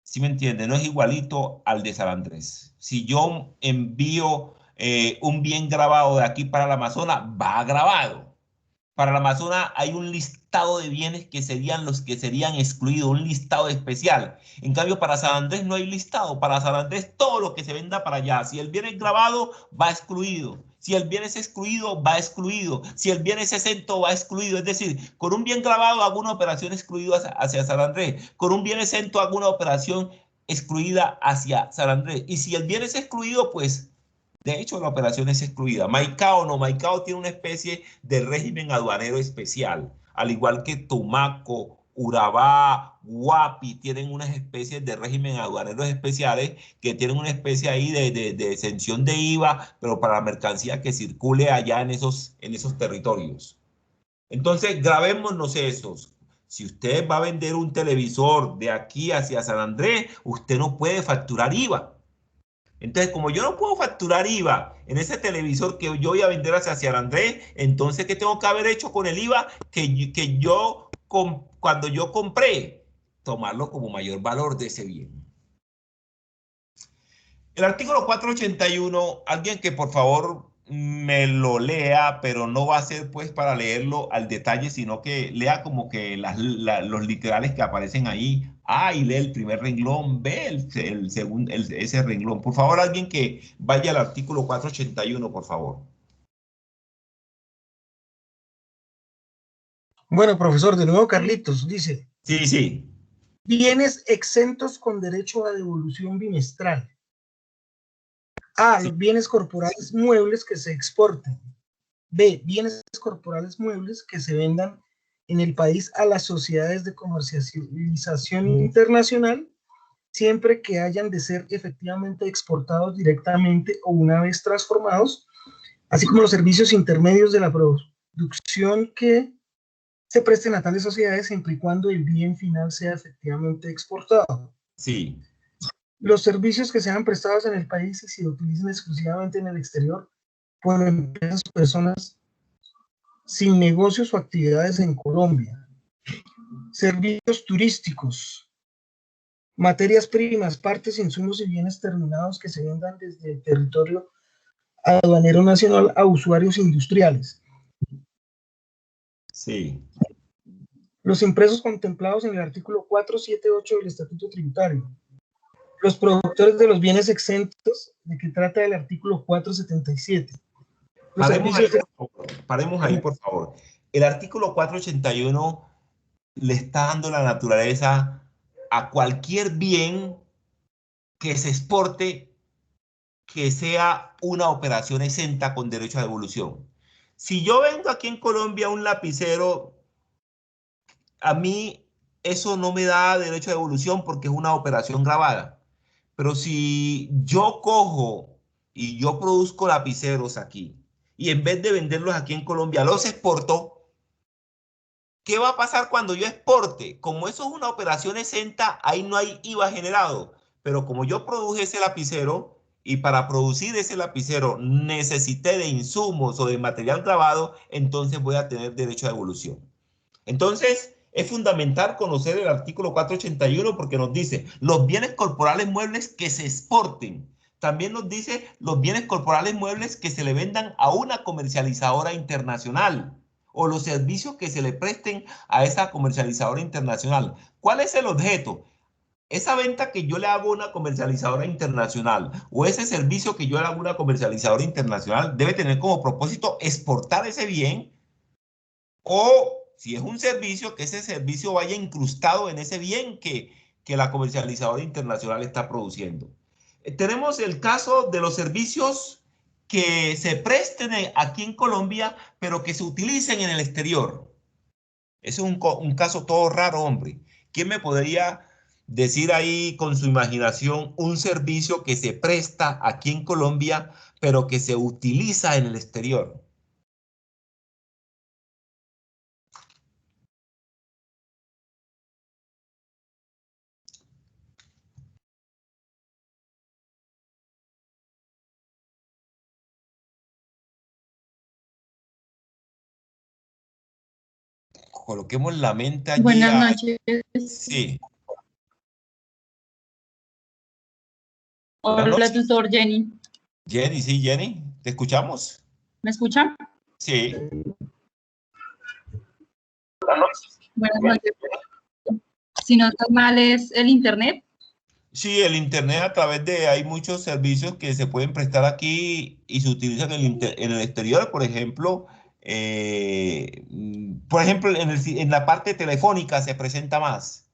[SPEAKER 2] ¿Sí me entiende? No es igualito al de San Andrés. Si yo envío un bien grabado de aquí para el Amazonas, va grabado. Para el Amazonas hay un listado de bienes que serían los que serían excluidos, un listado especial. En cambio, para San Andrés no hay listado. Para San Andrés todo lo que se venda para allá. Si el bien es grabado, va excluido. Si el bien es excluido, va excluido. Si el bien es exento, va excluido. Es decir, con un bien grabado hago una operación excluida hacia San Andrés. Con un bien exento hago una operación excluida hacia San Andrés. Y si el bien es excluido, pues de hecho, la operación es excluida. Maicao no, Maicao tiene una especie de régimen aduanero especial, al igual que Tumaco, Urabá, Guapi, tienen unas especies de régimen aduaneros especiales que tienen una especie ahí de exención de IVA, pero para la mercancía que circule allá en esos territorios. Entonces, grabémonos esos. Si usted va a vender un televisor de aquí hacia San Andrés, usted no puede facturar IVA. Entonces, como yo no puedo facturar IVA en ese televisor que yo voy a vender hacia San Andrés, entonces, ¿qué tengo que haber hecho con el IVA cuando yo compré? Tomarlo como mayor valor de ese bien. El artículo 481, alguien que por favor me lo lea, pero no va a ser pues para leerlo al detalle, sino que lea como que los literales que aparecen ahí. Y lee el primer renglón, ve el segundo, ese renglón. Por favor, alguien que vaya al artículo 481, por favor.
[SPEAKER 5] Bueno, profesor, de nuevo Carlitos dice,
[SPEAKER 2] Sí, sí.
[SPEAKER 5] bienes exentos con derecho a devolución bimestral. A,
[SPEAKER 2] Sí.
[SPEAKER 5] los bienes corporales muebles que se exporten. B, bienes corporales muebles que se vendan en el país a las sociedades de comercialización internacional, siempre que hayan de ser efectivamente exportados directamente o una vez transformados, así como los servicios intermedios de la producción que se presten a tales sociedades siempre y cuando el bien final sea efectivamente exportado.
[SPEAKER 2] Sí.
[SPEAKER 5] Los servicios que sean prestados en el país y se utilicen exclusivamente en el exterior por empresas o personas sin negocios o actividades en Colombia. Servicios turísticos, materias primas, partes, insumos y bienes terminados que se vendan desde el territorio aduanero nacional a usuarios industriales.
[SPEAKER 2] Sí.
[SPEAKER 5] Los impresos contemplados en el artículo 478 del Estatuto Tributario. Los productores de los bienes exentos, de que trata el artículo 477. Los servicios
[SPEAKER 2] Paremos ahí, por favor. El artículo 481 le está dando la naturaleza a cualquier bien que se exporte que sea una operación exenta con derecho a devolución. Si yo vendo aquí en Colombia un lapicero, a mí eso no me da derecho a devolución porque es una operación grabada. Pero si yo cojo y yo produzco lapiceros aquí y en vez de venderlos aquí en Colombia los exporto, ¿qué va a pasar cuando yo exporte? Como eso es una operación exenta, ahí no hay IVA generado. Pero como yo produje ese lapicero y para producir ese lapicero necesité de insumos o de material grabado, entonces voy a tener derecho a devolución. Entonces, es fundamental conocer el artículo 481 porque nos dice los bienes corporales muebles que se exporten. También nos dice los bienes corporales muebles que se le vendan a una comercializadora internacional o los servicios que se le presten a esa comercializadora internacional. ¿Cuál es el objeto? Esa venta que yo le hago a una comercializadora internacional o ese servicio que yo le hago a una comercializadora internacional debe tener como propósito exportar ese bien o si es un servicio, que ese servicio vaya incrustado en ese bien que la comercializadora internacional está produciendo. Tenemos el caso de los servicios que se presten aquí en Colombia, pero que se utilicen en el exterior. Ese es un caso todo raro, hombre. ¿Quién me podría decir ahí con su imaginación un servicio que se presta aquí en Colombia, pero que se utiliza en el exterior? coloquemos la mente allí.
[SPEAKER 6] Buenas noches.
[SPEAKER 2] Sí.
[SPEAKER 6] Hola, tutor Jenny.
[SPEAKER 2] Jenny, sí, Jenny, ¿te escuchamos?
[SPEAKER 6] ¿Me escuchan?
[SPEAKER 2] Sí.
[SPEAKER 6] Buenas noches. Si no está mal, ¿es el internet?
[SPEAKER 2] Sí, el internet a través de, hay muchos servicios que se pueden prestar aquí y se utilizan en el exterior, por ejemplo, en la parte telefónica se presenta más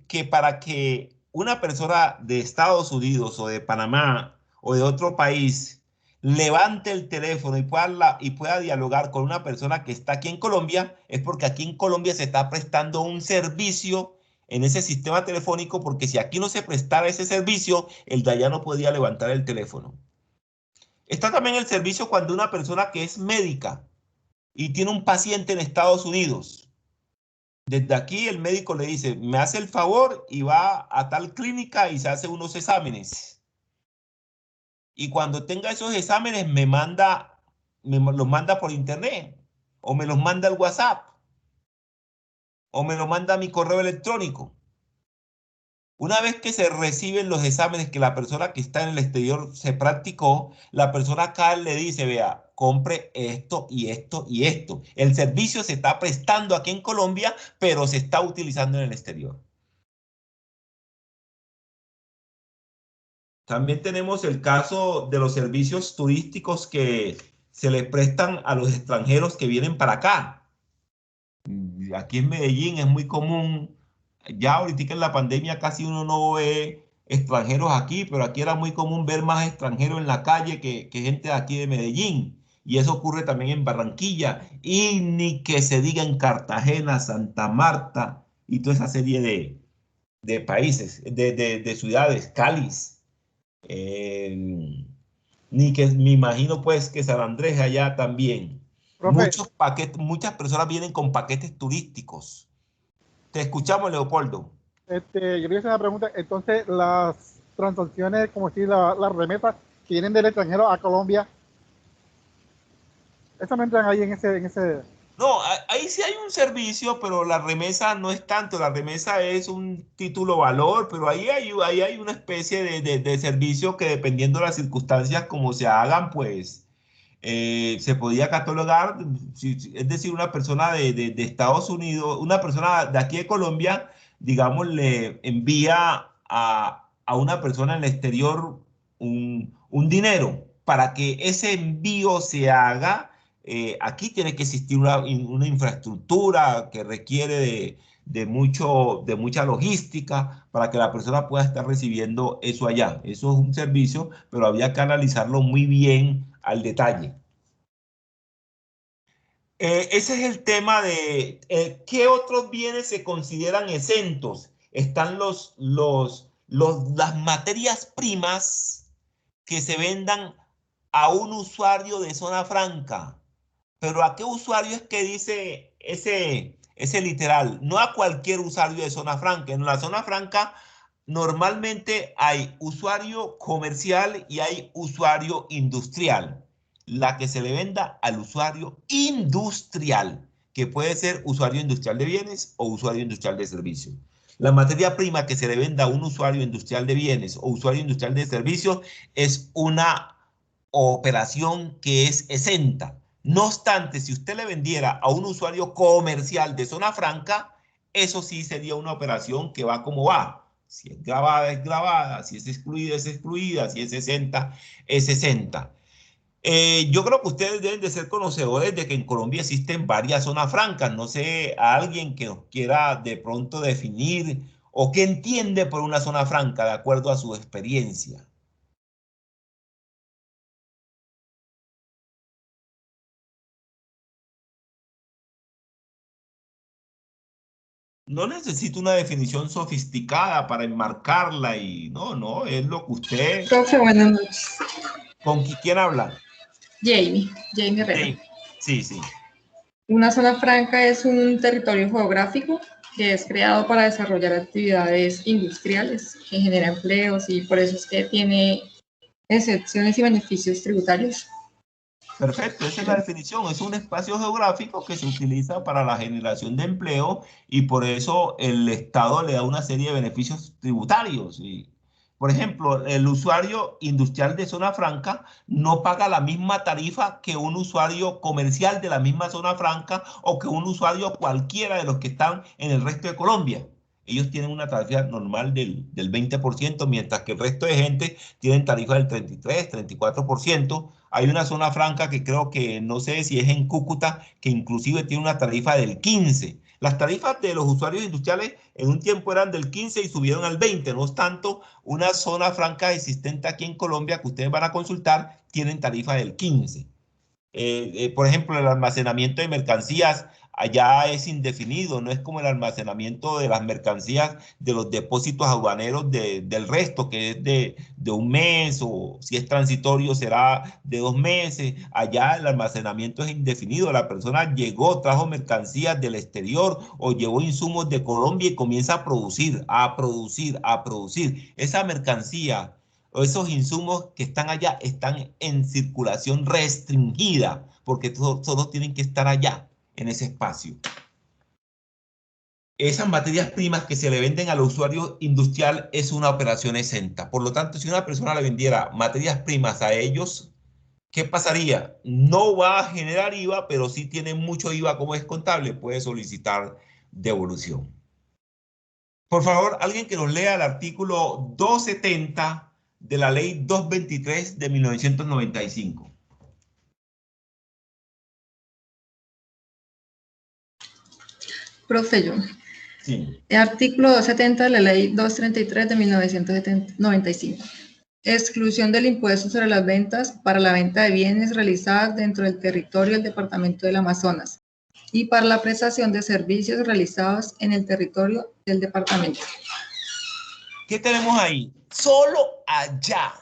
[SPEAKER 2] que para que una persona de Estados Unidos o de Panamá o de otro país levante el teléfono y pueda dialogar con una persona que está aquí en Colombia, es porque aquí en Colombia se está prestando un servicio en ese sistema telefónico, porque si aquí no se prestara ese servicio, el de allá no podía levantar el teléfono. Está también el servicio cuando una persona que es médica y tiene un paciente en Estados Unidos. Desde aquí el médico le dice, me hace el favor y va a tal clínica y se hace unos exámenes. Y cuando tenga esos exámenes me los manda por internet, o me los manda al WhatsApp, o me los manda a mi correo electrónico. Una vez que se reciben los exámenes que la persona que está en el exterior se practicó, la persona acá le dice, vea, compre esto y esto y esto. El servicio se está prestando aquí en Colombia, pero se está utilizando en el exterior. También tenemos el caso de los servicios turísticos que se les prestan a los extranjeros que vienen para acá. Aquí en Medellín es muy común, ya ahorita en la pandemia casi uno no ve extranjeros aquí, pero aquí era muy común ver más extranjeros en la calle que gente de aquí de Medellín. Y eso ocurre también en Barranquilla, y ni que se diga en Cartagena, Santa Marta y toda esa serie de países, de ciudades, Cali. Ni que me imagino pues que San Andrés allá también.
[SPEAKER 1] Profe,
[SPEAKER 2] Muchas personas vienen con paquetes turísticos. Te escuchamos, Leopoldo.
[SPEAKER 1] yo quería hacer una pregunta. Entonces, las transacciones, como si las remesas que vienen del extranjero a Colombia, ¿esas no entran ahí en ese?
[SPEAKER 2] No, ahí sí hay un servicio, pero la remesa no es tanto. La remesa es un título valor, pero ahí hay una especie de servicio que, dependiendo de las circunstancias como se hagan, pues se podía catalogar. Es decir, una persona de Estados Unidos, una persona de aquí de Colombia, digamos, le envía a una persona en el exterior un dinero. Para que ese envío se haga, aquí tiene que existir una infraestructura que requiere de mucha logística para que la persona pueda estar recibiendo eso allá. Eso es un servicio, pero había que analizarlo muy bien al detalle. Ese es el tema de qué otros bienes se consideran exentos. Están las materias primas que se vendan a un usuario de zona franca. Pero ¿a qué usuario es que dice ese literal? No a cualquier usuario de zona franca. En la zona franca normalmente hay usuario comercial y hay usuario industrial. La que se le venda al usuario industrial, que puede ser usuario industrial de bienes o usuario industrial de servicios. La materia prima que se le venda a un usuario industrial de bienes o usuario industrial de servicios es una operación que es exenta. No obstante, si usted le vendiera a un usuario comercial de zona franca, eso sí sería una operación que va como va. Si es grabada, si es excluida, si es 60, es 60. Yo creo que ustedes deben de ser conocedores de que en Colombia existen varias zonas francas. No sé, a alguien que nos quiera de pronto definir o que entiende por una zona franca de acuerdo a su experiencia. No necesito una definición sofisticada para enmarcarla y no, es lo que usted...
[SPEAKER 6] Profe, buenas noches.
[SPEAKER 2] ¿Con quién habla?
[SPEAKER 6] Jamie Herrera.
[SPEAKER 2] Sí.
[SPEAKER 6] Una zona franca es un territorio geográfico que es creado para desarrollar actividades industriales que genera empleos y por eso es que tiene excepciones y beneficios tributarios.
[SPEAKER 2] Perfecto, esa es la definición. Es un espacio geográfico que se utiliza para la generación de empleo y por eso el Estado le da una serie de beneficios tributarios. Y, por ejemplo, el usuario industrial de zona franca no paga la misma tarifa que un usuario comercial de la misma zona franca o que un usuario cualquiera de los que están en el resto de Colombia. Ellos tienen una tarifa normal del 20%, mientras que el resto de gente tienen tarifa del 33, 34%. Hay una zona franca que creo que no sé si es en Cúcuta, que inclusive tiene una tarifa del 15. Las tarifas de los usuarios industriales en un tiempo eran del 15 y subieron al 20. No es tanto, una zona franca existente aquí en Colombia que ustedes van a consultar tienen tarifa del 15. Por ejemplo, el almacenamiento de mercancías allá es indefinido, no es como el almacenamiento de las mercancías de los depósitos aduaneros del resto, que es de un mes, o si es transitorio será de 2 meses. Allá el almacenamiento es indefinido, la persona llegó, trajo mercancías del exterior o llevó insumos de Colombia y comienza a producir, a producir, a producir. Esa mercancía o esos insumos que están allá están en circulación restringida, porque todos tienen que estar allá, en ese espacio. Esas materias primas que se le venden al usuario industrial es una operación exenta. Por lo tanto, si una persona le vendiera materias primas a ellos, ¿qué pasaría? No va a generar IVA, pero sí tiene mucho IVA como descontable, puede solicitar devolución. Por favor, alguien que nos lea el artículo 270 de la ley 223 de 1995.
[SPEAKER 6] Profe, yo.
[SPEAKER 2] Sí.
[SPEAKER 6] El artículo 270 de la ley 233 de 1995. Exclusión del impuesto sobre las ventas para la venta de bienes realizadas dentro del territorio del Departamento del Amazonas y para la prestación de servicios realizados en el territorio del departamento.
[SPEAKER 2] ¿Qué tenemos ahí? Solo allá,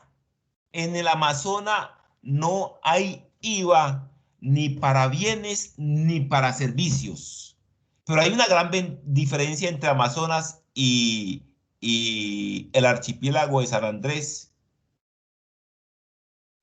[SPEAKER 2] en el Amazonas, no hay IVA ni para bienes ni para servicios. Pero hay una gran diferencia entre Amazonas y el archipiélago de San Andrés.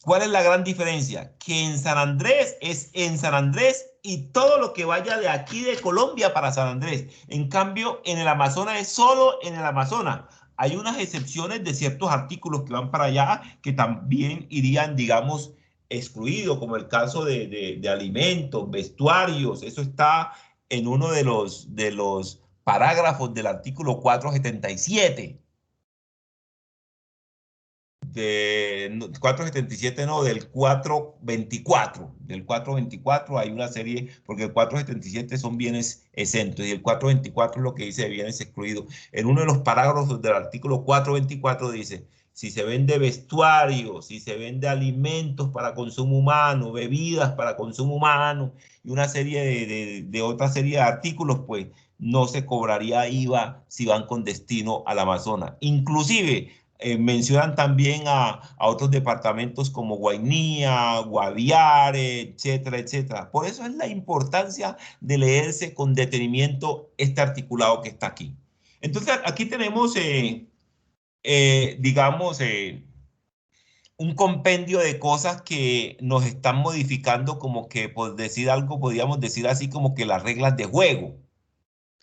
[SPEAKER 2] ¿Cuál es la gran diferencia? Que en San Andrés es en San Andrés y todo lo que vaya de aquí de Colombia para San Andrés. En cambio, en el Amazonas es solo en el Amazonas. Hay unas excepciones de ciertos artículos que van para allá que también irían, digamos, excluidos, como el caso de alimentos, vestuarios. Eso está en uno de los parágrafos del artículo 477. De 477 no, del 424. Del 424 hay una serie, porque el 477 son bienes exentos y el 424 es lo que dice de bienes excluidos. En uno de los parágrafos del artículo 424 dice, si se vende vestuario, si se vende alimentos para consumo humano, bebidas para consumo humano y una serie de otra serie de artículos, pues no se cobraría IVA si van con destino al Amazonas. Inclusive, mencionan también a otros departamentos como Guainía, Guaviare, etcétera, etcétera. Por eso es la importancia de leerse con detenimiento este articulado que está aquí. Entonces, aquí tenemos, digamos, un compendio de cosas que nos están modificando, como que, por decir algo, podríamos decir así como que las reglas de juego.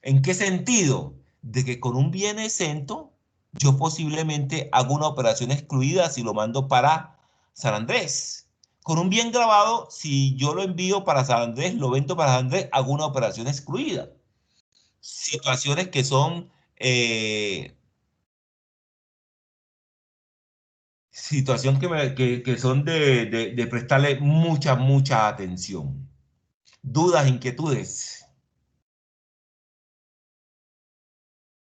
[SPEAKER 2] ¿En qué sentido? De que con un bien exento, yo posiblemente hago una operación excluida si lo mando para San Andrés. Con un bien grabado, si yo lo envío para San Andrés, lo vendo para San Andrés, hago una operación excluida. Situaciones que son, situación que son de prestarle mucha atención. Dudas, inquietudes.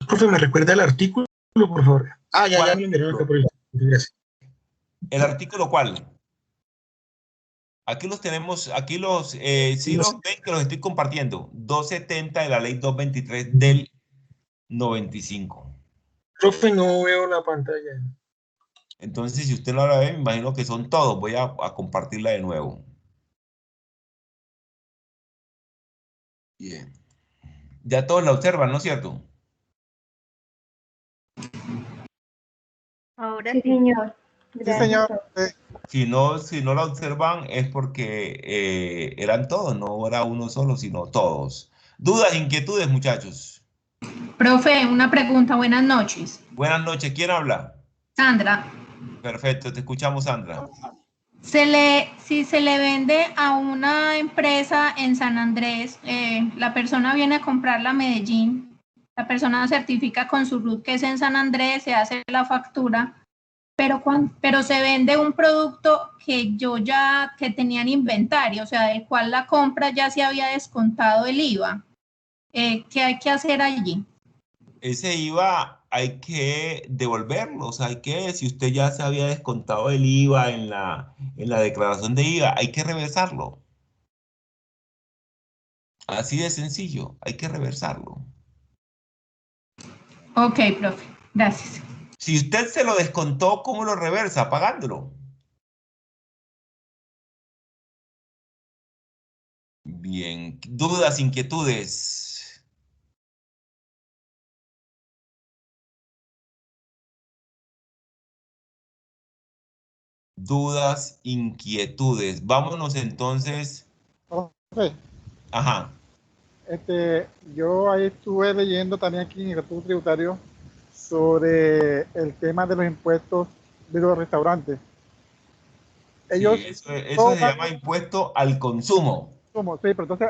[SPEAKER 5] Profe, ¿me recuerda el artículo, por favor? Ah, ya
[SPEAKER 2] ¿Cuál
[SPEAKER 5] me lo enviaron acá
[SPEAKER 2] artículo?
[SPEAKER 5] por el... Gracias.
[SPEAKER 2] ¿El artículo cuál? Aquí los tenemos, aquí sí los ven que los estoy compartiendo. 270 de la ley 223 del 95.
[SPEAKER 5] Profe, no veo la pantalla.
[SPEAKER 2] Entonces, si usted no la ve, me imagino que son todos. Voy a compartirla de nuevo. Bien. Ya todos la observan, ¿no es cierto?
[SPEAKER 4] Ahora
[SPEAKER 3] Sí,
[SPEAKER 4] sí.
[SPEAKER 3] señor.
[SPEAKER 1] Sí, señor.
[SPEAKER 2] Si no la observan es porque eran todos, no era uno solo, sino todos. ¿Dudas, inquietudes, muchachos?
[SPEAKER 6] Profe, una pregunta, buenas noches.
[SPEAKER 2] Buenas noches, ¿quién habla?
[SPEAKER 6] Sandra,
[SPEAKER 2] Perfecto, te escuchamos, Sandra.
[SPEAKER 6] si se le vende a una empresa en San Andrés, la persona viene a comprarla a Medellín, la persona certifica con su RUT que es en San Andrés, se hace la factura, pero se vende un producto que tenía en inventario, o sea, del cual la compra ya se había descontado el IVA. ¿Qué hay que hacer allí?
[SPEAKER 2] Ese IVA hay que devolverlo, o sea, si usted ya se había descontado el IVA en la declaración de IVA, hay que reversarlo. Así de sencillo, hay que reversarlo.
[SPEAKER 6] Ok, profe, gracias.
[SPEAKER 2] Si usted se lo descontó, ¿cómo lo reversa? Pagándolo. Bien, dudas, inquietudes. Dudas, inquietudes. Vámonos entonces.
[SPEAKER 1] Profe,
[SPEAKER 2] Ajá.
[SPEAKER 1] yo ahí estuve leyendo también aquí en el Estatuto Tributario sobre el tema de los impuestos de los restaurantes. Ellos
[SPEAKER 2] Sí, eso se
[SPEAKER 1] cobran
[SPEAKER 2] llama impuesto al consumo.
[SPEAKER 1] como, sí, pero entonces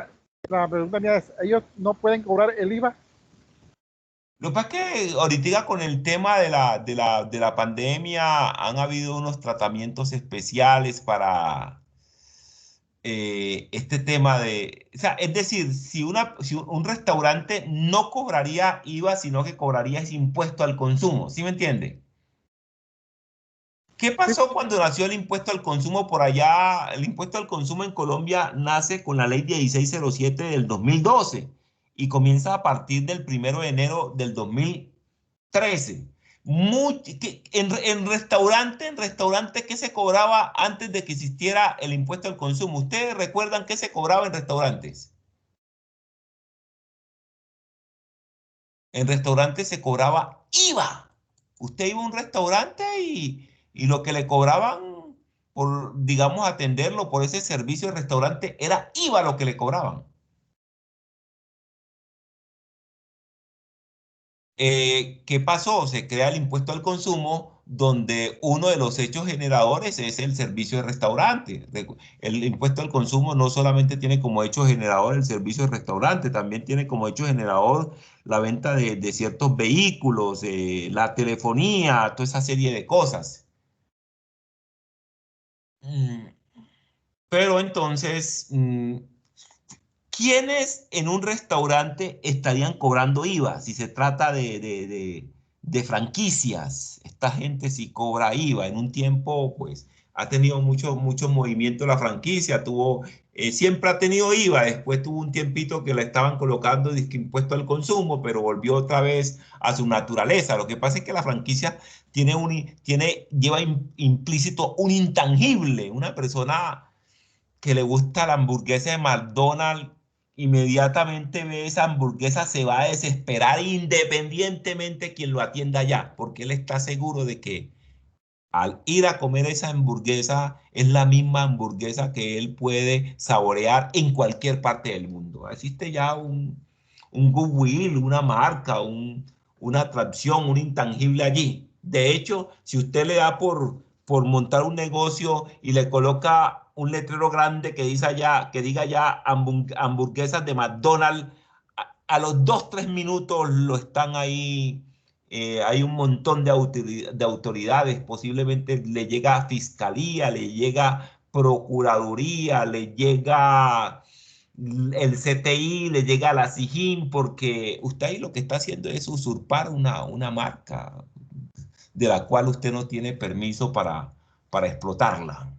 [SPEAKER 1] la pregunta mía es, ellos no pueden cobrar el IVA.
[SPEAKER 2] Lo que pasa es que ahorita con el tema de la pandemia han habido unos tratamientos especiales para este tema o sea, es decir, si un restaurante no cobraría IVA, sino que cobraría ese impuesto al consumo, ¿sí me entiende? ¿Qué
[SPEAKER 1] Sí,
[SPEAKER 2] pasó cuando nació el impuesto al consumo por allá? El impuesto al consumo en Colombia nace con la ley 1607 del 2012 y comienza a partir del 1 de enero del 2013. En restaurante, ¿qué se cobraba antes de que existiera el impuesto al consumo? ¿Ustedes recuerdan qué se cobraba en restaurantes? En restaurantes se cobraba IVA. Usted iba a un restaurante y lo que le cobraban por, digamos, atenderlo por ese servicio de restaurante era IVA lo que le cobraban. ¿Qué pasó? Se crea el impuesto al consumo, donde uno de los hechos generadores es el servicio de restaurante. El impuesto al consumo no solamente tiene como hecho generador el servicio de restaurante, también tiene como hecho generador la venta de ciertos vehículos, la telefonía, toda esa serie de cosas. Mm, Pero entonces, ¿quiénes en un restaurante estarían cobrando IVA si se trata de franquicias? Esta gente sí cobra IVA. En un tiempo, pues, ha tenido mucho movimiento la franquicia, siempre ha tenido IVA, después tuvo un tiempito que la estaban colocando dizque impuesto al consumo, pero volvió otra vez a su naturaleza. Lo que pasa es que la franquicia lleva implícito un intangible, una persona que le gusta la hamburguesa de McDonald's, inmediatamente ve esa hamburguesa, se va a desesperar independientemente quien lo atienda allá, porque él está seguro de que al ir a comer esa hamburguesa es la misma hamburguesa que él puede saborear en cualquier parte del mundo. Existe ya un goodwill, una marca, una atracción, un intangible allí. De hecho, si usted le da por montar un negocio y le coloca un letrero grande que diga ya hamburguesas de McDonald's, a los 2, 3 minutos lo están ahí. Hay un montón de autoridades, posiblemente le llega a fiscalía, le llega procuraduría, le llega el CTI, le llega a la SIJIN, porque usted ahí lo que está haciendo es usurpar una marca de la cual usted no tiene permiso para explotarla.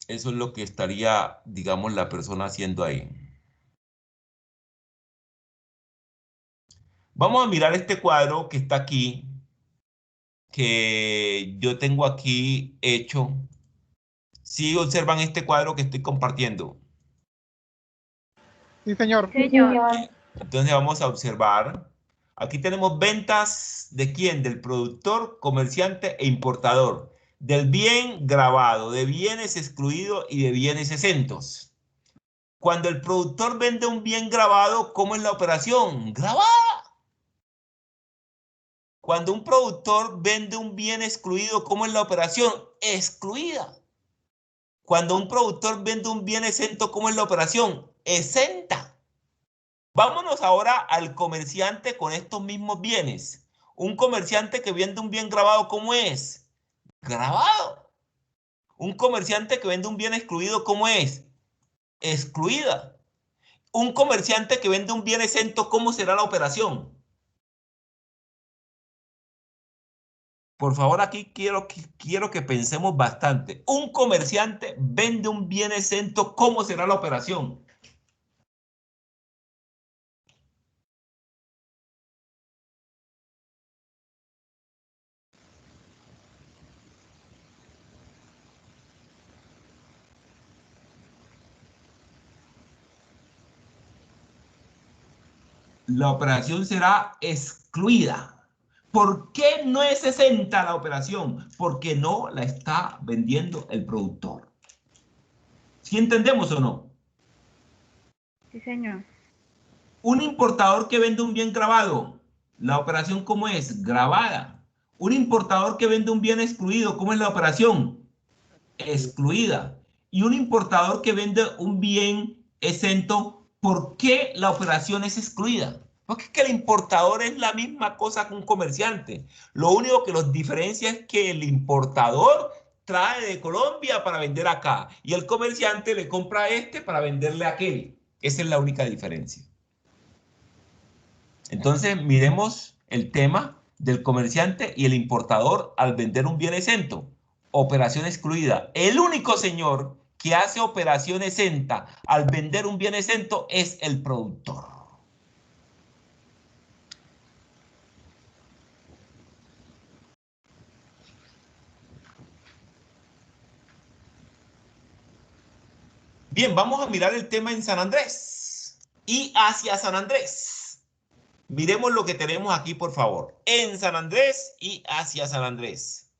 [SPEAKER 2] Eso es lo que estaría, digamos, la persona haciendo ahí. Vamos a mirar este cuadro que está aquí, que yo tengo aquí hecho. Si observan este cuadro que estoy compartiendo.
[SPEAKER 1] Sí, señor.
[SPEAKER 3] Sí, señor.
[SPEAKER 2] Entonces vamos a observar. Aquí tenemos ventas ¿de quién? Del productor, comerciante e importador. Del bien grabado, de bienes excluidos y de bienes exentos. Cuando el productor vende un bien grabado, ¿cómo es la operación? Grabada. Cuando un productor vende un bien excluido, ¿cómo es la operación? Excluida. Cuando un productor vende un bien exento, ¿cómo es la operación? Exenta. Vámonos ahora al comerciante con estos mismos bienes. Un comerciante que vende un bien grabado, ¿cómo es? Grabado. Un comerciante que vende un bien excluido, ¿cómo es? Excluida. Un comerciante que vende un bien exento, ¿cómo será la operación? Por favor, aquí quiero que pensemos bastante. Un comerciante vende un bien exento, ¿cómo será la operación? La operación será excluida. ¿Por qué no es exenta la operación? Porque no la está vendiendo el productor. ¿Sí entendemos o no?
[SPEAKER 4] Sí, señor.
[SPEAKER 2] Un importador que vende un bien grabado, ¿la operación cómo es? Grabada. Un importador que vende un bien excluido, ¿cómo es la operación? Excluida. Y un importador que vende un bien exento, ¿por qué la operación es excluida? Porque es que el importador es la misma cosa que un comerciante. Lo único que los diferencia es que el importador trae de Colombia para vender acá y el comerciante le compra a este para venderle a aquel. Esa es la única diferencia. Entonces, miremos el tema del comerciante y el importador al vender un bien exento. Operación excluida. El único señor que hace operación exenta al vender un bien exento es el productor. Bien, vamos a mirar el tema en San Andrés y hacia San Andrés. Miremos lo que tenemos aquí, por favor. En San Andrés y hacia San Andrés.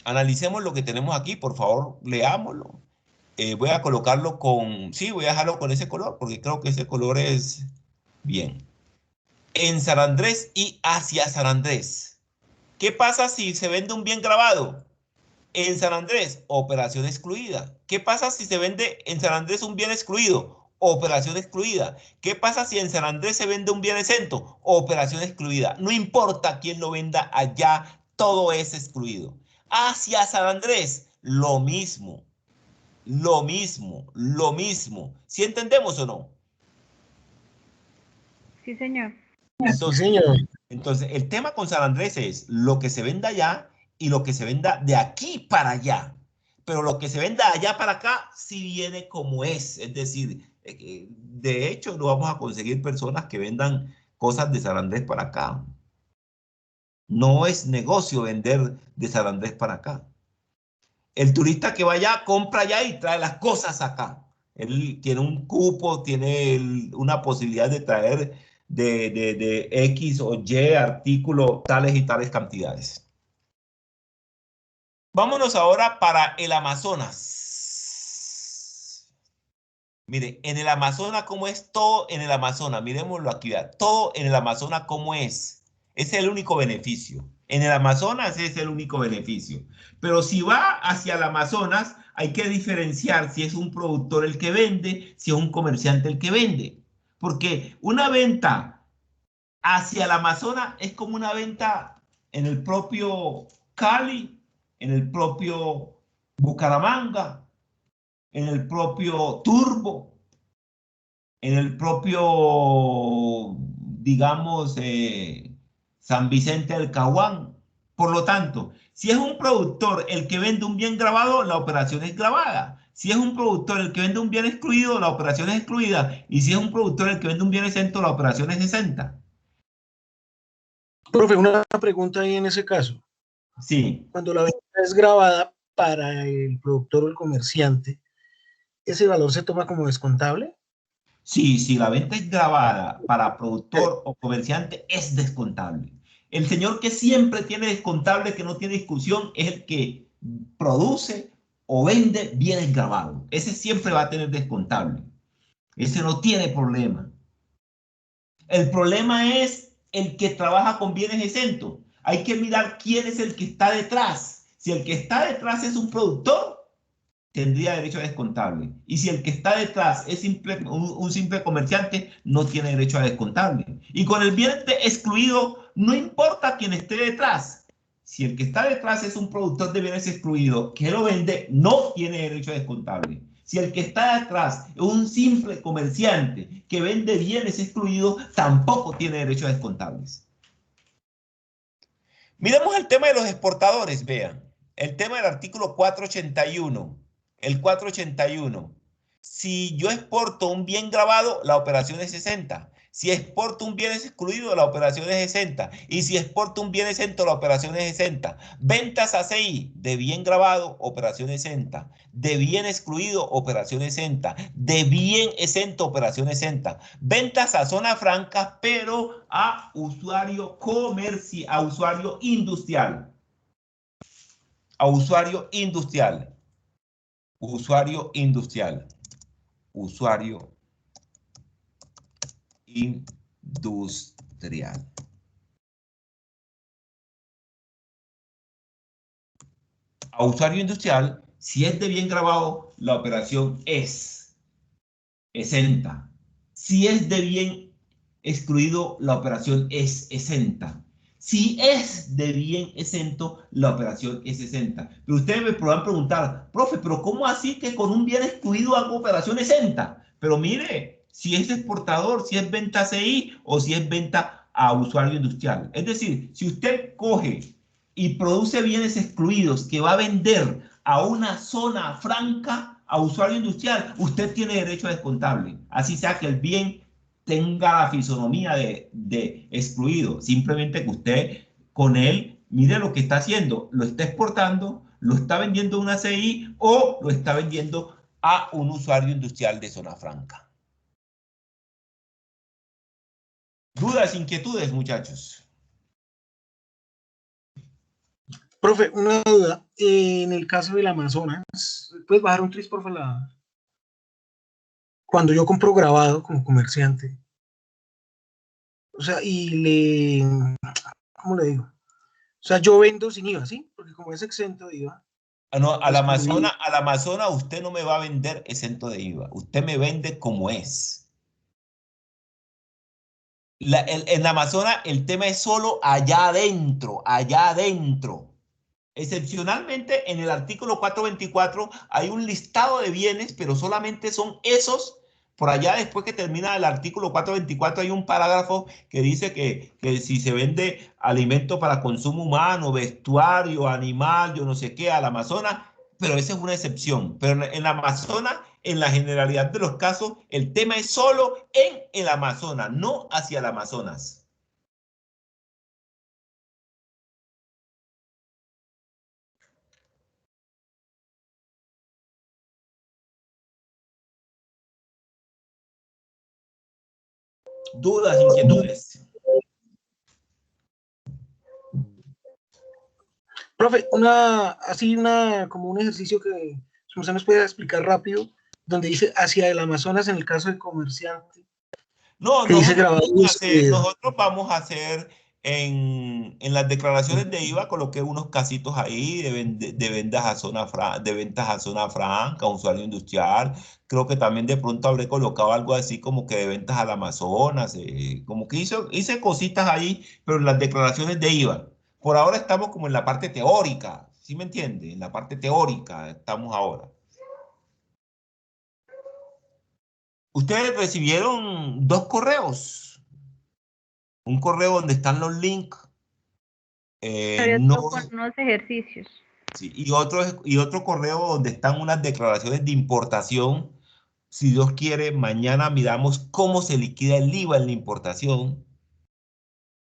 [SPEAKER 2] Analicemos lo que tenemos aquí, por favor, leámoslo. Voy a colocarlo con, sí, voy a dejarlo con ese color, porque creo que ese color es bien. En San Andrés y hacia San Andrés. ¿Qué pasa si se vende un bien grabado? En San Andrés, operación excluida. ¿Qué pasa si se vende en San Andrés un bien excluido? Operación excluida. ¿Qué pasa si en San Andrés se vende un bien exento? Operación excluida. No importa quién lo venda allá, todo es excluido. Hacia San Andrés, lo mismo. Lo mismo, lo mismo. ¿Sí entendemos o no?
[SPEAKER 4] Sí, señor.
[SPEAKER 5] Sí, señor.
[SPEAKER 2] Entonces, el tema con San Andrés es lo que se venda allá y lo que se venda de aquí para allá. Pero lo que se venda allá para acá sí viene como es. Es decir, de hecho, no vamos a conseguir personas que vendan cosas de San Andrés para acá. No es negocio vender de San Andrés para acá. El turista que vaya, compra allá y trae las cosas acá. Él tiene un cupo, tiene una posibilidad de traer de X o Y artículos tales y tales cantidades. Vámonos ahora para el Amazonas. Mire, en el Amazonas, ¿cómo es todo en el Amazonas? Miremoslo aquí, ¿verdad? Todo en el Amazonas, ¿cómo es? Es el único beneficio. En el Amazonas es el único beneficio. Pero si va hacia el Amazonas, hay que diferenciar si es un productor el que vende, si es un comerciante el que vende. Porque una venta hacia el Amazonas es como una venta en el propio Cali, en el propio Bucaramanga, en el propio Turbo, en el propio, digamos, San Vicente del Caguán. Por lo tanto, si es un productor el que vende un bien grabado, la operación es grabada. Si es un productor el que vende un bien excluido, la operación es excluida. Y si es un productor el que vende un bien exento, la operación es exenta.
[SPEAKER 5] Profe, una pregunta ahí en ese caso.
[SPEAKER 2] Sí.
[SPEAKER 5] Cuando la venta es grabada para el productor o el comerciante, ¿ese valor se toma como descontable?
[SPEAKER 2] Sí, si la venta es grabada para productor o comerciante, es descontable. El señor que siempre tiene descontable, que no tiene discusión, es el que produce o vende bienes grabados. Ese siempre va a tener descontable. Ese no tiene problema. El problema es el que trabaja con bienes exentos. Hay que mirar quién es el que está detrás. Si el que está detrás es un productor, tendría derecho a descontable. Y si el que está detrás es un simple comerciante, no tiene derecho a descontable. Y con el bien excluido, no importa quién esté detrás. Si el que está detrás es un productor de bienes excluidos que lo vende, no tiene derecho a descontable. Si el que está detrás es un simple comerciante que vende bienes excluidos, tampoco tiene derecho a descontables. Miremos el tema de los exportadores, vean. El tema del artículo 481. El 481. Si yo exporto un bien grabado, la operación es 60. Si exporto un bien excluido, la operación es 60. Y si exporto un bien exento, la operación es 60. Ventas a CI de bien grabado, operación 60. De bien excluido, operación 60. De bien exento, operación 60. Ventas a zona franca, pero a usuario comercial, a usuario industrial. A usuario industrial. Usuario industrial. Usuario industrial. A usuario industrial, si es de bien grabado, la operación es exenta. Si es de bien excluido, la operación es exenta. Si es de bien exento, la operación es exenta. Pero ustedes me podrán preguntar, profe, pero ¿cómo así que con un bien excluido hago operación exenta? Pero mire, si es exportador, si es venta CI o si es venta a usuario industrial. Es decir, si usted coge y produce bienes excluidos que va a vender a una zona franca, a usuario industrial, usted tiene derecho a descontable. Así sea que el bien tenga la fisonomía de excluido. Simplemente que usted con él, mire lo que está haciendo. Lo está exportando, lo está vendiendo a una CI o lo está vendiendo a un usuario industrial de zona franca. ¿Dudas, inquietudes, muchachos?
[SPEAKER 5] Profe, una duda. En el caso del Amazonas, ¿puedes bajar un tris, por favor? Cuando yo compro grabado como comerciante, o sea, ¿cómo le digo? O sea, yo vendo sin IVA, ¿sí? Porque como es exento de IVA.
[SPEAKER 2] No, al
[SPEAKER 5] pues
[SPEAKER 2] Amazonas usted no me va a vender exento de IVA. Usted me vende como es. En la Amazonas el tema es solo allá adentro, allá adentro. Excepcionalmente, en el artículo 424 hay un listado de bienes, pero solamente son esos. Por allá, después que termina el artículo 424, hay un parágrafo que dice que si se vende alimento para consumo humano, vestuario, animal, yo no sé qué, al Amazonas, pero esa es una excepción. Pero en la Amazonas, en la generalidad de los casos, el tema es solo en el Amazonas, no hacia el Amazonas. ¿Dudas, inquietudes?
[SPEAKER 5] Profe, como un ejercicio que usted nos puede explicar rápido, donde dice hacia el Amazonas en el caso del comerciante,
[SPEAKER 2] No,
[SPEAKER 5] que dice grabado y excluido.
[SPEAKER 2] nosotros vamos a hacer en las declaraciones de IVA, coloqué unos casitos ahí de ventas a de ventas a zona franca, usuario industrial. Creo que también de pronto habré colocado algo así como que de ventas al Amazonas, como que hice cositas ahí, pero en las declaraciones de IVA. Por ahora estamos como en la parte teórica, ¿sí me entiende? En la parte teórica estamos ahora. Ustedes recibieron 2 correos. Un correo donde están los links.
[SPEAKER 4] Con unos ejercicios.
[SPEAKER 2] Sí, y otro correo donde están unas declaraciones de importación. Si Dios quiere, mañana miramos cómo se liquida el IVA en la importación.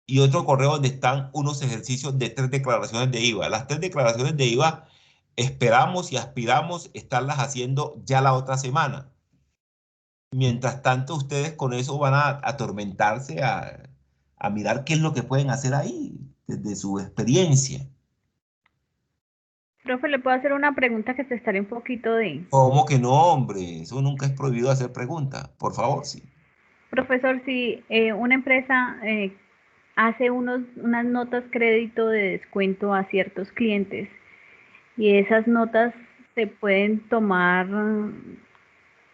[SPEAKER 2] Y otro correo donde están unos ejercicios de 3 declaraciones de IVA. Las 3 declaraciones de IVA esperamos y aspiramos estarlas haciendo ya la otra semana. Mientras tanto, ustedes con eso van a atormentarse a mirar qué es lo que pueden hacer ahí, desde su experiencia.
[SPEAKER 4] Profe, le puedo hacer una pregunta que se estaría un poquito de...
[SPEAKER 2] ¿Cómo que no, hombre? Eso nunca es prohibido hacer preguntas. Por favor, sí.
[SPEAKER 4] Profesor, si una empresa hace unas notas crédito de descuento a ciertos clientes y esas notas se pueden tomar,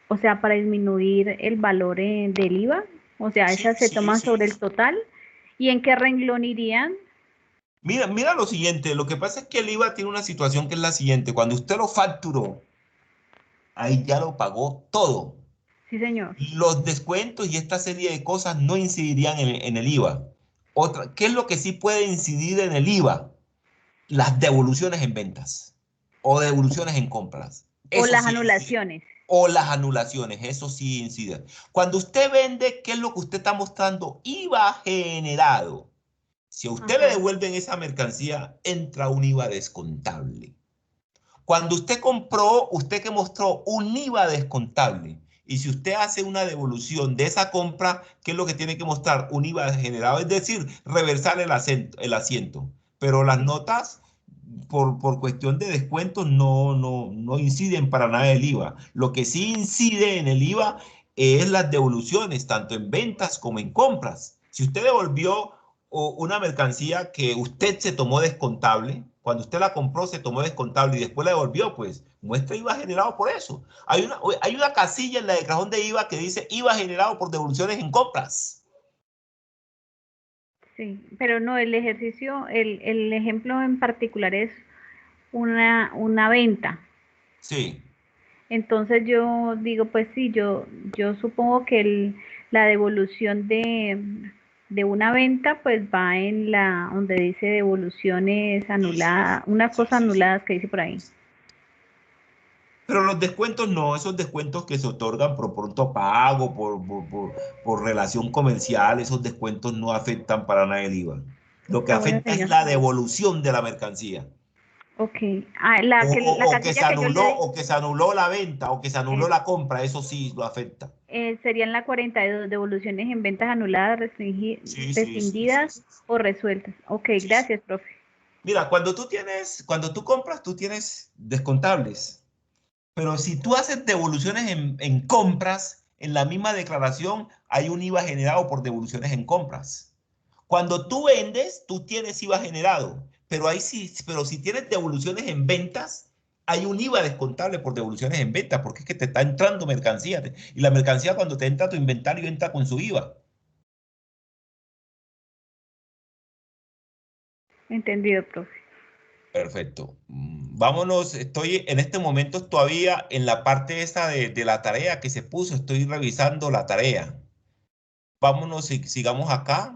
[SPEAKER 4] o sea, para disminuir el valor del IVA, o sea,
[SPEAKER 2] Sí,
[SPEAKER 4] esas se
[SPEAKER 2] sí,
[SPEAKER 4] toman
[SPEAKER 2] sí.
[SPEAKER 4] sobre el total, ¿y en qué renglón irían?
[SPEAKER 2] Mira lo siguiente. Lo que pasa es que el IVA tiene una situación que es la siguiente. Cuando usted lo facturó, ahí ya lo pagó todo.
[SPEAKER 4] Sí, señor.
[SPEAKER 2] Los descuentos y esta serie de cosas no incidirían en el IVA. ¿Qué es lo que sí puede incidir en el IVA? Las devoluciones en ventas o devoluciones en compras.
[SPEAKER 4] O
[SPEAKER 2] Eso
[SPEAKER 4] las
[SPEAKER 2] sí incide.
[SPEAKER 4] anulaciones.
[SPEAKER 2] O las anulaciones, eso sí incide. Cuando usted vende, ¿qué es lo que usted está mostrando? IVA generado. Si a usted le
[SPEAKER 4] Ajá.
[SPEAKER 2] devuelven esa mercancía, entra un IVA descontable. Cuando usted compró, usted que mostró un IVA descontable. Y si usted hace una devolución de esa compra, ¿qué es lo que tiene que mostrar? Un IVA generado, es decir, reversar el asiento. Pero las notas, por cuestión de descuentos, no inciden para nada el IVA. Lo que sí incide en el IVA es las devoluciones, tanto en ventas como en compras. Si usted devolvió una mercancía que usted se tomó descontable, cuando usted la compró se tomó descontable y después la devolvió, pues muestra IVA generado por eso. Hay una casilla en la declaración de IVA que dice IVA generado por devoluciones en compras.
[SPEAKER 4] Sí, pero no, el ejercicio, el ejemplo en particular es una venta.
[SPEAKER 2] Sí.
[SPEAKER 4] Entonces yo digo, pues sí, yo supongo que la devolución de una venta pues va en la donde dice devoluciones anuladas, unas
[SPEAKER 2] Sí,
[SPEAKER 4] cosas
[SPEAKER 2] sí, sí.
[SPEAKER 4] anuladas que dice por ahí.
[SPEAKER 2] Pero los descuentos no, esos descuentos que se otorgan por pronto pago, por relación comercial, esos descuentos no afectan para nada el IVA. Lo que
[SPEAKER 4] Ah, bueno,
[SPEAKER 2] afecta es
[SPEAKER 4] señor.
[SPEAKER 2] la devolución de la mercancía.
[SPEAKER 4] Ok. Ah, la
[SPEAKER 2] O que se
[SPEAKER 4] casilla que yo le
[SPEAKER 2] anuló,
[SPEAKER 4] di
[SPEAKER 2] o que se anuló la venta, o que se anuló
[SPEAKER 4] es,
[SPEAKER 2] la compra, eso sí lo afecta.
[SPEAKER 4] serían la 42, devoluciones en ventas anuladas,
[SPEAKER 2] Sí, sí, sí, sí,
[SPEAKER 4] rescindidas
[SPEAKER 2] sí,
[SPEAKER 4] o resueltas. Ok,
[SPEAKER 2] sí, sí.
[SPEAKER 4] gracias, profe.
[SPEAKER 2] Mira, cuando tú compras, tú tienes descontables. Pero si tú haces devoluciones en compras, en la misma declaración hay un IVA generado por devoluciones en compras. Cuando tú vendes, tú tienes IVA generado, pero ahí sí, pero si tienes devoluciones en ventas, hay un IVA descontable por devoluciones en ventas, porque es que te está entrando mercancía, y la mercancía cuando te entra a tu inventario entra con su IVA.
[SPEAKER 4] Entendido, profe.
[SPEAKER 2] Perfecto. Vámonos, estoy en este momento todavía en la parte esa de la tarea que se puso, estoy revisando la tarea. Vámonos, sigamos acá.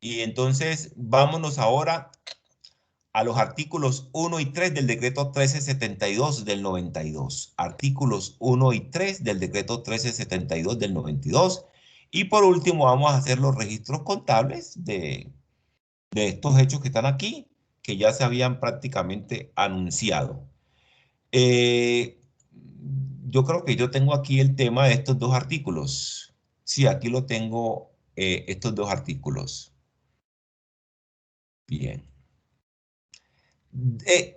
[SPEAKER 2] Y entonces vámonos ahora a los artículos 1 y 3 del decreto 1372 del 92. Artículos 1 y 3 del decreto 1372 del 92. Y por último vamos a hacer los registros contables de estos hechos que están aquí, que ya se habían prácticamente anunciado. Eh, yo creo que yo tengo aquí el tema de estos dos artículos. Sí, aquí lo tengo, estos dos artículos. Bien.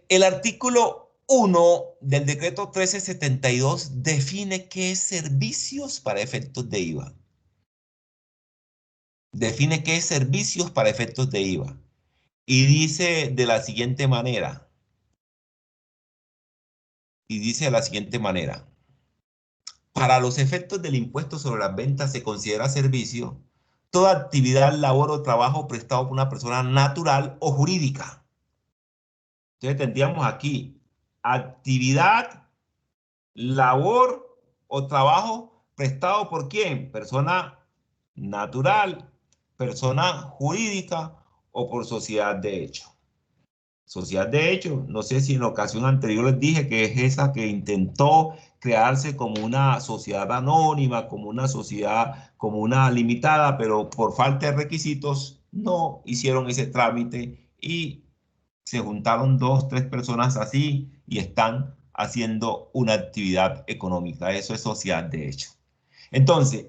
[SPEAKER 2] El artículo 1 del decreto 1372 define qué es servicios para efectos de IVA. Define qué es servicios para efectos de IVA. Y dice de la siguiente manera. Y dice de la siguiente manera. Para los efectos del impuesto sobre las ventas se considera servicio toda actividad, labor o trabajo prestado por una persona natural o jurídica. Entonces tendríamos aquí actividad, labor o trabajo prestado por quién? Persona natural, persona jurídica o por sociedad de hecho. Sociedad de hecho, no sé si en la ocasión anterior les dije que es esa que intentó crearse como una sociedad anónima, como una sociedad, como una limitada, pero por falta de requisitos no hicieron ese trámite y se juntaron dos, tres personas así y están haciendo una actividad económica. Eso es sociedad de hecho. Entonces,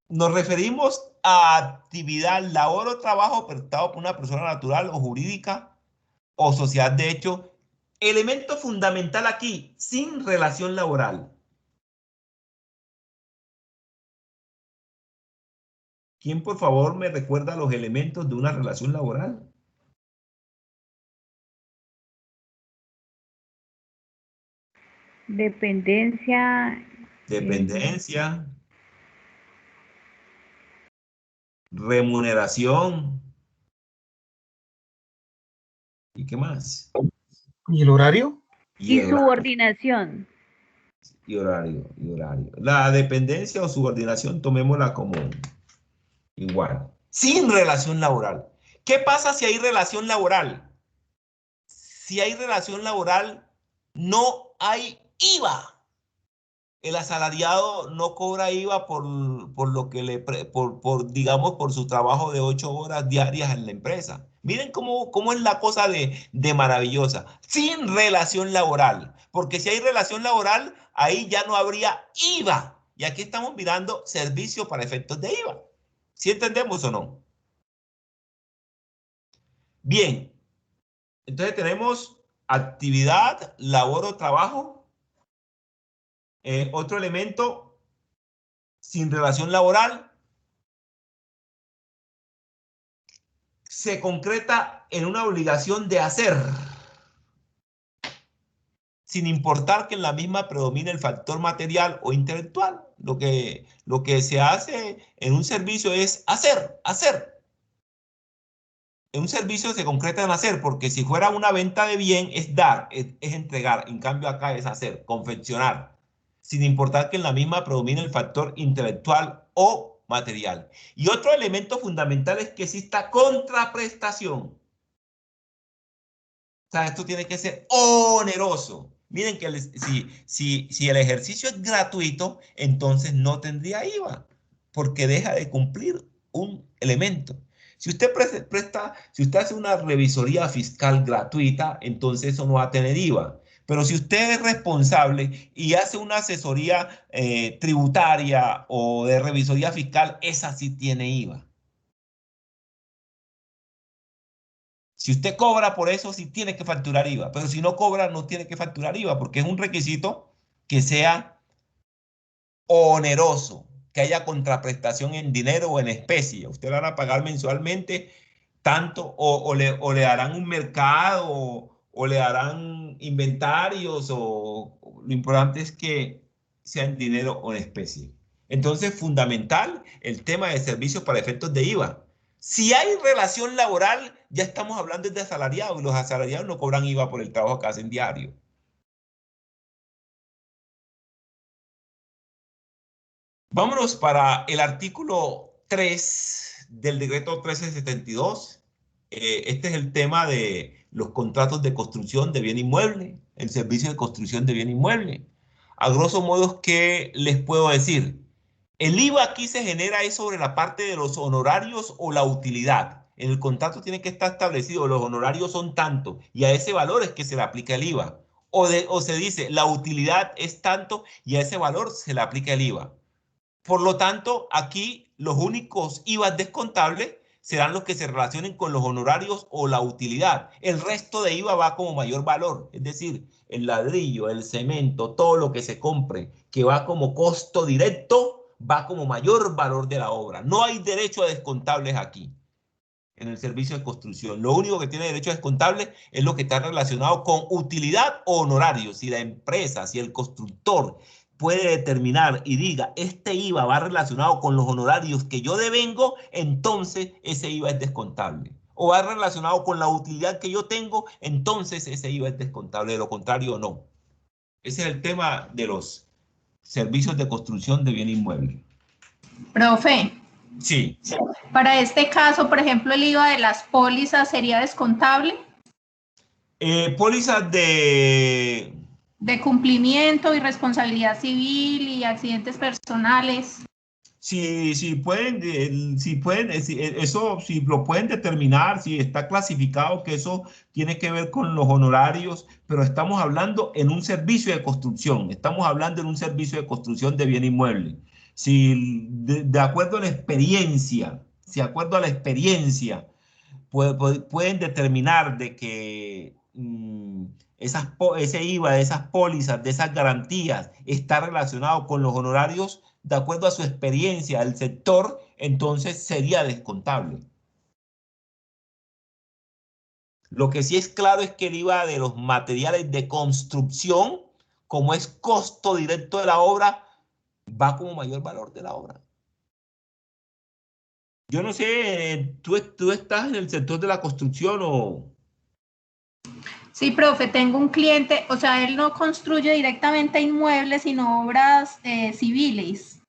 [SPEAKER 2] nos referimos a actividad, labor o trabajo prestado por una persona natural o jurídica o sociedad de hecho. Elemento fundamental aquí, sin relación laboral. ¿Quién, por favor, me recuerda los elementos de una relación laboral?
[SPEAKER 4] Dependencia.
[SPEAKER 2] Dependencia. Remuneración. ¿Y qué más?
[SPEAKER 5] ¿Y el horario?
[SPEAKER 4] Y
[SPEAKER 2] el horario.
[SPEAKER 4] subordinación.
[SPEAKER 2] Y horario. La dependencia o subordinación, tomémosla como igual. Sin relación laboral. ¿Qué pasa si hay relación laboral? Si hay relación laboral, no hay IVA. El asalariado no cobra IVA por lo que digamos, por su trabajo de 8 horas diarias en la empresa. Miren cómo es la cosa de maravillosa. Sin relación laboral. Porque si hay relación laboral, ahí ya no habría IVA. Y aquí estamos mirando servicio para efectos de IVA. ¿Sí entendemos o no? Bien. Entonces tenemos actividad, labor o trabajo. Otro elemento sin relación laboral se concreta en una obligación de hacer, sin importar que en la misma predomine el factor material o intelectual. Lo que se hace en un servicio es hacer. En un servicio se concreta en hacer, porque si fuera una venta de bien es dar, es entregar. En cambio acá es hacer, confeccionar, sin importar que en la misma predomine el factor intelectual o material. Y otro elemento fundamental es que exista contraprestación. O sea, esto tiene que ser oneroso. Miren que si el ejercicio es gratuito, entonces no tendría IVA, porque deja de cumplir un elemento. Si usted si usted hace una revisoría fiscal gratuita, entonces eso no va a tener IVA. Pero si usted es responsable y hace una asesoría tributaria o de revisoría fiscal, esa sí tiene IVA. Si usted cobra por eso, sí tiene que facturar IVA. Pero si no cobra, no tiene que facturar IVA, porque es un requisito que sea oneroso, que haya contraprestación en dinero o en especie. Usted le van a pagar mensualmente tanto, o le darán un mercado, o le darán inventarios, o lo importante es que sea en dinero o en especie. Entonces, fundamental el tema de servicios para efectos de IVA. Si hay relación laboral, ya estamos hablando de asalariados, y los asalariados no cobran IVA por el trabajo que hacen diario. Vámonos para el artículo 3 del decreto 1372. Este es el tema de los contratos de construcción de bien inmueble, el servicio de construcción de bien inmueble. A grosso modo, ¿qué les puedo decir? El IVA aquí se genera es sobre la parte de los honorarios o la utilidad. En el contrato tiene que estar establecido, los honorarios son tanto, y a ese valor es que se le aplica el IVA. O se dice, la utilidad es tanto, y a ese valor se le aplica el IVA. Por lo tanto, aquí los únicos IVA descontables serán los que se relacionen con los honorarios o la utilidad. El resto de IVA va como mayor valor, es decir, el ladrillo, el cemento, todo lo que se compre, que va como costo directo, va como mayor valor de la obra. No hay derecho a descontables aquí, en el servicio de construcción. Lo único que tiene derecho a descontables es lo que está relacionado con utilidad o honorarios. Si la empresa, si el constructor puede determinar y diga, este IVA va relacionado con los honorarios que yo devengo, entonces ese IVA es descontable. O va relacionado con la utilidad que yo tengo, entonces ese IVA es descontable. De lo contrario, no. Ese es el tema de los servicios de construcción de bien inmueble.
[SPEAKER 7] Profe.
[SPEAKER 2] Sí.
[SPEAKER 7] Para este caso, por ejemplo, el IVA de las pólizas sería descontable.
[SPEAKER 2] Pólizas de
[SPEAKER 7] cumplimiento y responsabilidad civil y accidentes personales.
[SPEAKER 2] Si pueden, eso, si lo pueden determinar, si está clasificado que eso tiene que ver con los honorarios, pero estamos hablando en un servicio de construcción, estamos hablando en un servicio de construcción de bien inmueble. Si de acuerdo a la experiencia, si de acuerdo a la experiencia, pueden determinar de que ese IVA, de esas pólizas, de esas garantías, está relacionado con los honorarios, de acuerdo a su experiencia del sector, entonces sería descontable. Lo que sí es claro es que el IVA de los materiales de construcción, como es costo directo de la obra, va como mayor valor de la obra. Yo no sé, ¿tú estás en el sector de la construcción o...?
[SPEAKER 7] Sí, profe, tengo un cliente, o sea, él no construye directamente inmuebles, sino obras civiles,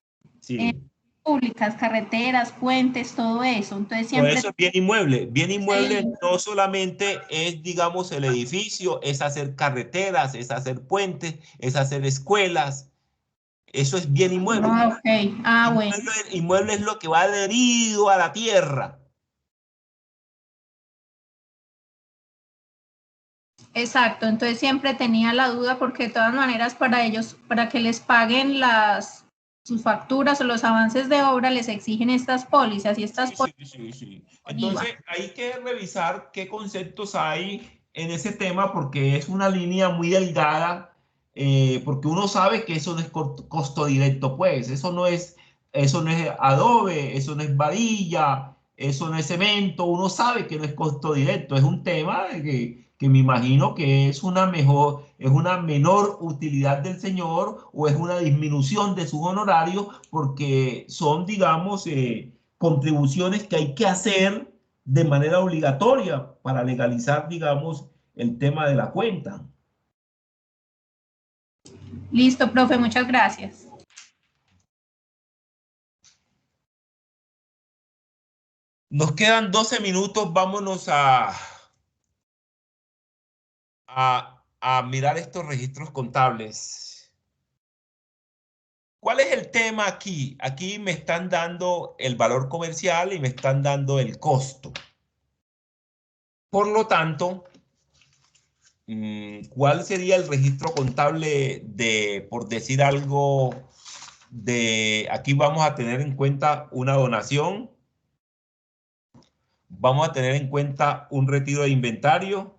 [SPEAKER 2] Sí.
[SPEAKER 7] públicas, carreteras, puentes, todo eso. Entonces
[SPEAKER 2] Por
[SPEAKER 7] siempre...
[SPEAKER 2] eso es bien inmueble. Bien inmueble
[SPEAKER 7] Sí.
[SPEAKER 2] no solamente es, digamos, el edificio, es hacer carreteras, es hacer puentes, es hacer escuelas. Eso es bien inmueble.
[SPEAKER 7] Ah, ok. Ah, bueno.
[SPEAKER 2] Inmueble es lo que va adherido a la tierra.
[SPEAKER 7] Exacto, entonces siempre tenía la duda porque de todas maneras para ellos, para que les paguen sus facturas o los avances de obra, les exigen estas pólizas y estas pólizas.
[SPEAKER 2] Sí. Entonces hay que revisar qué conceptos hay en ese tema porque es una línea muy delgada, porque uno sabe que eso no es costo directo, pues eso no es adobe, eso no es varilla, eso no es cemento, uno sabe que no es costo directo, es un tema que me imagino que es una menor utilidad del señor o es una disminución de sus honorarios porque son, digamos, contribuciones que hay que hacer de manera obligatoria para legalizar, digamos, el tema de la cuenta.
[SPEAKER 7] Listo, profe, muchas gracias.
[SPEAKER 2] Nos quedan 12 minutos, vámonos a mirar estos registros contables. ¿Cuál es el tema aquí? Aquí me están dando el valor comercial y me están dando el costo. Por lo tanto, ¿cuál sería el registro contable de, por decir algo, aquí vamos a tener en cuenta una donación, vamos a tener en cuenta un retiro de inventario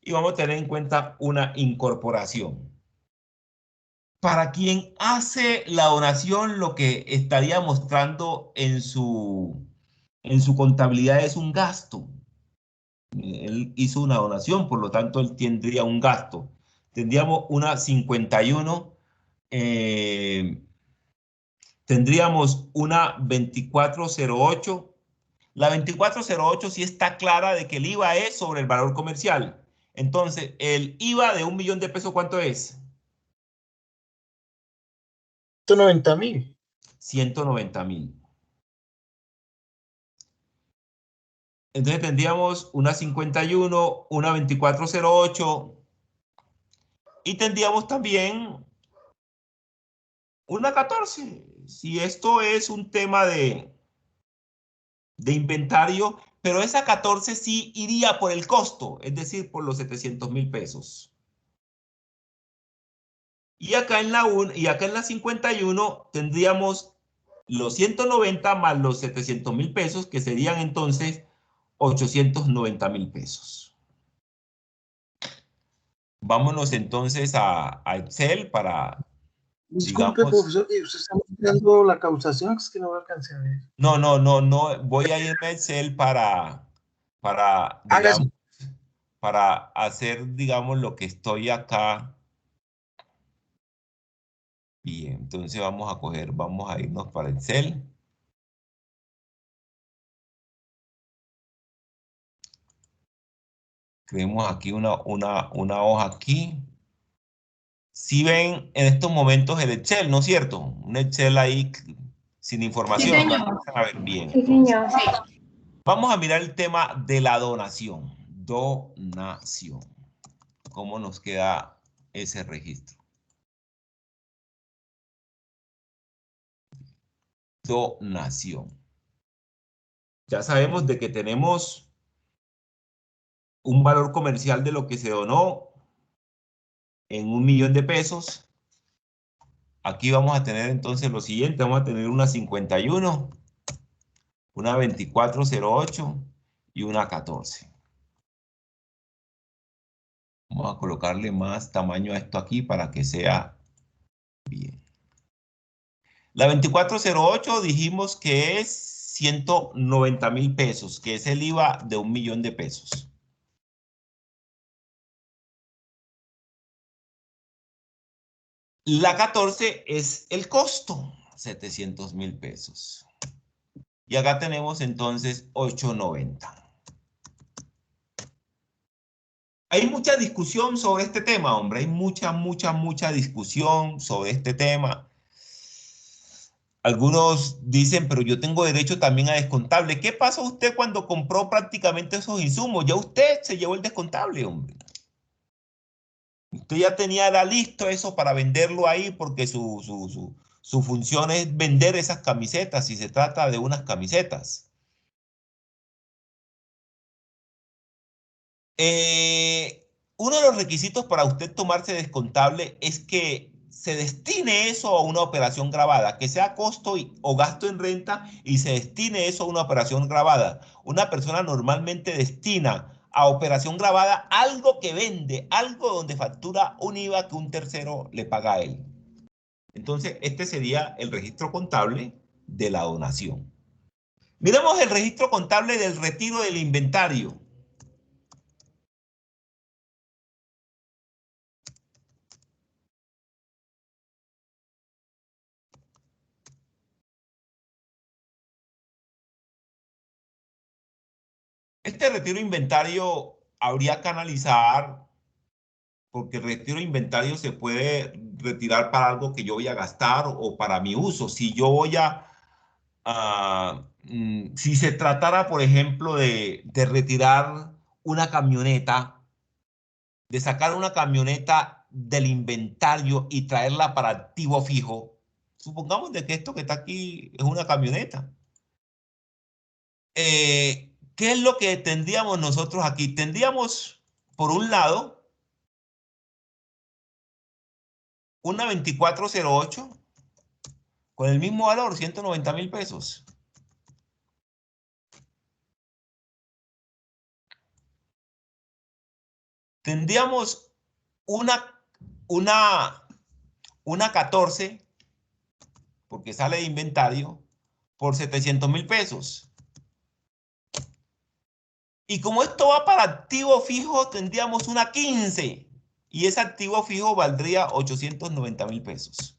[SPEAKER 2] y vamos a tener en cuenta una incorporación. Para quien hace la donación, lo que estaría mostrando en su contabilidad es un gasto. Él hizo una donación, por lo tanto, él tendría un gasto. Tendríamos una 51, tendríamos una 2408. La 2408 sí está clara de que el IVA es sobre el valor comercial. Entonces, el IVA de 1.000.000 de pesos, ¿cuánto es?
[SPEAKER 5] 190.000.
[SPEAKER 2] 190.000. Entonces tendríamos una 51, una 2408 y tendríamos también una 14. Si esto es un tema de inventario, pero esa 14 sí iría por el costo, es decir, por los 700.000 pesos. Y acá en la 51 tendríamos los 190 más los 700.000 pesos, que serían entonces 890.000 pesos. Vámonos entonces a Excel para,
[SPEAKER 5] Disculpe,
[SPEAKER 2] digamos,
[SPEAKER 5] profesor, ¿usted está mostrando la causación? Es que no me alcancé a ver.
[SPEAKER 2] no, voy a irme a Excel digamos,
[SPEAKER 5] Hágase.
[SPEAKER 2] para hacer, digamos, lo que estoy acá. Bien, entonces vamos a irnos para Excel. Creemos aquí una hoja aquí. Si ven en estos momentos el Excel, ¿no es cierto? Un Excel ahí sin
[SPEAKER 7] Sí,
[SPEAKER 2] información.
[SPEAKER 7] señor.
[SPEAKER 2] A ver, bien.
[SPEAKER 3] Sí,
[SPEAKER 2] Entonces,
[SPEAKER 3] señor.
[SPEAKER 2] vamos a mirar el tema de la donación. Donación. ¿Cómo nos queda ese registro? Donación. Ya sabemos de que tenemos un valor comercial de lo que se donó en 1.000.000 de pesos. Aquí vamos a tener entonces lo siguiente. Vamos a tener una 51, una 2408 y una 14. Vamos a colocarle más tamaño a esto aquí para que sea bien. La 2408 dijimos que es 190.000 pesos, que es el IVA de 1.000.000 de pesos. La 14 es el costo, 700.000 pesos. Y acá tenemos entonces 890. Hay mucha discusión sobre este tema, hombre. Hay mucha discusión sobre este tema. Algunos dicen, pero yo tengo derecho también a descontable. ¿Qué pasó usted cuando compró prácticamente esos insumos? Ya usted se llevó el descontable, hombre. Usted ya tenía listo eso para venderlo ahí porque su función es vender esas camisetas si se trata de unas camisetas. Uno de los requisitos para usted tomarse descontable es que se destine eso a una operación grabada, que sea costo o gasto en renta y se destine eso a una operación grabada. Una persona normalmente destina a operación grabada algo que vende, algo donde factura un IVA que un tercero le paga a él. Entonces, este sería el registro contable de la donación. Miremos el registro contable del retiro del inventario. Este retiro de inventario habría que analizar, porque el retiro de inventario se puede retirar para algo que yo voy a gastar o para mi uso. Si yo voy si se tratara, por ejemplo, de retirar una camioneta, de sacar una camioneta del inventario y traerla para activo fijo, supongamos de que esto que está aquí es una camioneta. ¿Qué es lo que tendríamos nosotros aquí? Tendríamos, por un lado, una 2408 con el mismo valor, 190.000 pesos. Tendríamos una 14, porque sale de inventario, por 700.000 pesos. Y como esto va para activo fijo, tendríamos una 15. Y ese activo fijo valdría 890.000 pesos.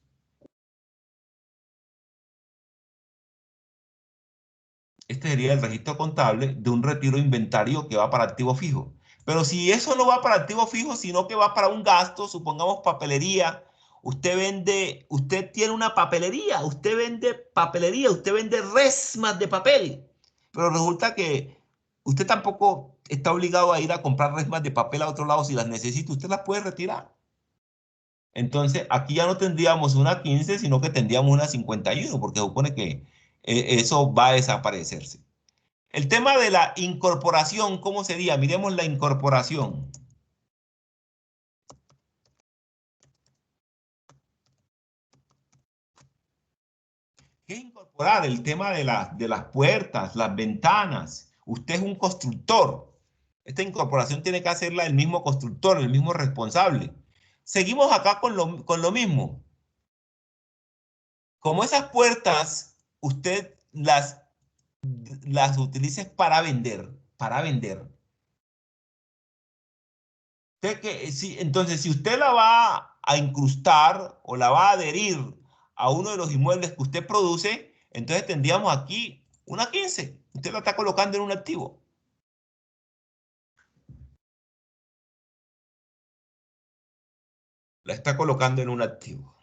[SPEAKER 2] Este sería el registro contable de un retiro de inventario que va para activo fijo. Pero si eso no va para activo fijo, sino que va para un gasto, supongamos papelería, usted tiene una papelería, usted vende resmas de papel. Pero resulta que usted tampoco está obligado a ir a comprar resmas de papel a otro lado si las necesita, usted las puede retirar. Entonces, aquí ya no tendríamos una 15, sino que tendríamos una 51, porque se supone que eso va a desaparecerse. El tema de la incorporación, ¿cómo sería? Miremos la incorporación. ¿Qué es incorporar? El tema de las puertas, las ventanas. Usted es un constructor. Esta incorporación tiene que hacerla el mismo constructor, el mismo responsable. Seguimos acá con lo mismo. Como esas puertas, usted las utilice para vender. Entonces, si usted la va a incrustar o la va a adherir a uno de los inmuebles que usted produce, entonces tendríamos aquí una 15. Usted la está colocando en un activo. La está colocando en un activo.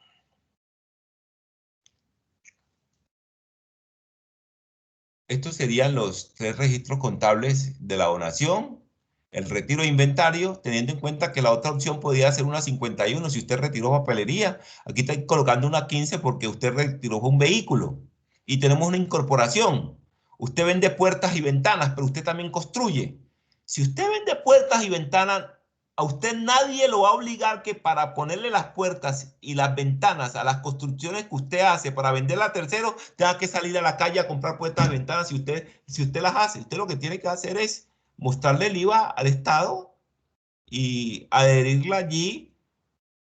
[SPEAKER 2] Estos serían los 3 registros contables de la donación, el retiro de inventario, teniendo en cuenta que la otra opción podría ser una 51 si usted retiró papelería. Aquí está colocando una 15 porque usted retiró un vehículo. Y tenemos una incorporación. Usted vende puertas y ventanas, pero usted también construye. Si usted vende puertas y ventanas, a usted nadie lo va a obligar que para ponerle las puertas y las ventanas a las construcciones que usted hace para venderla a terceros, tenga que salir a la calle a comprar puertas y ventanas si usted las hace. Usted lo que tiene que hacer es mostrarle el IVA al Estado y adherirla allí.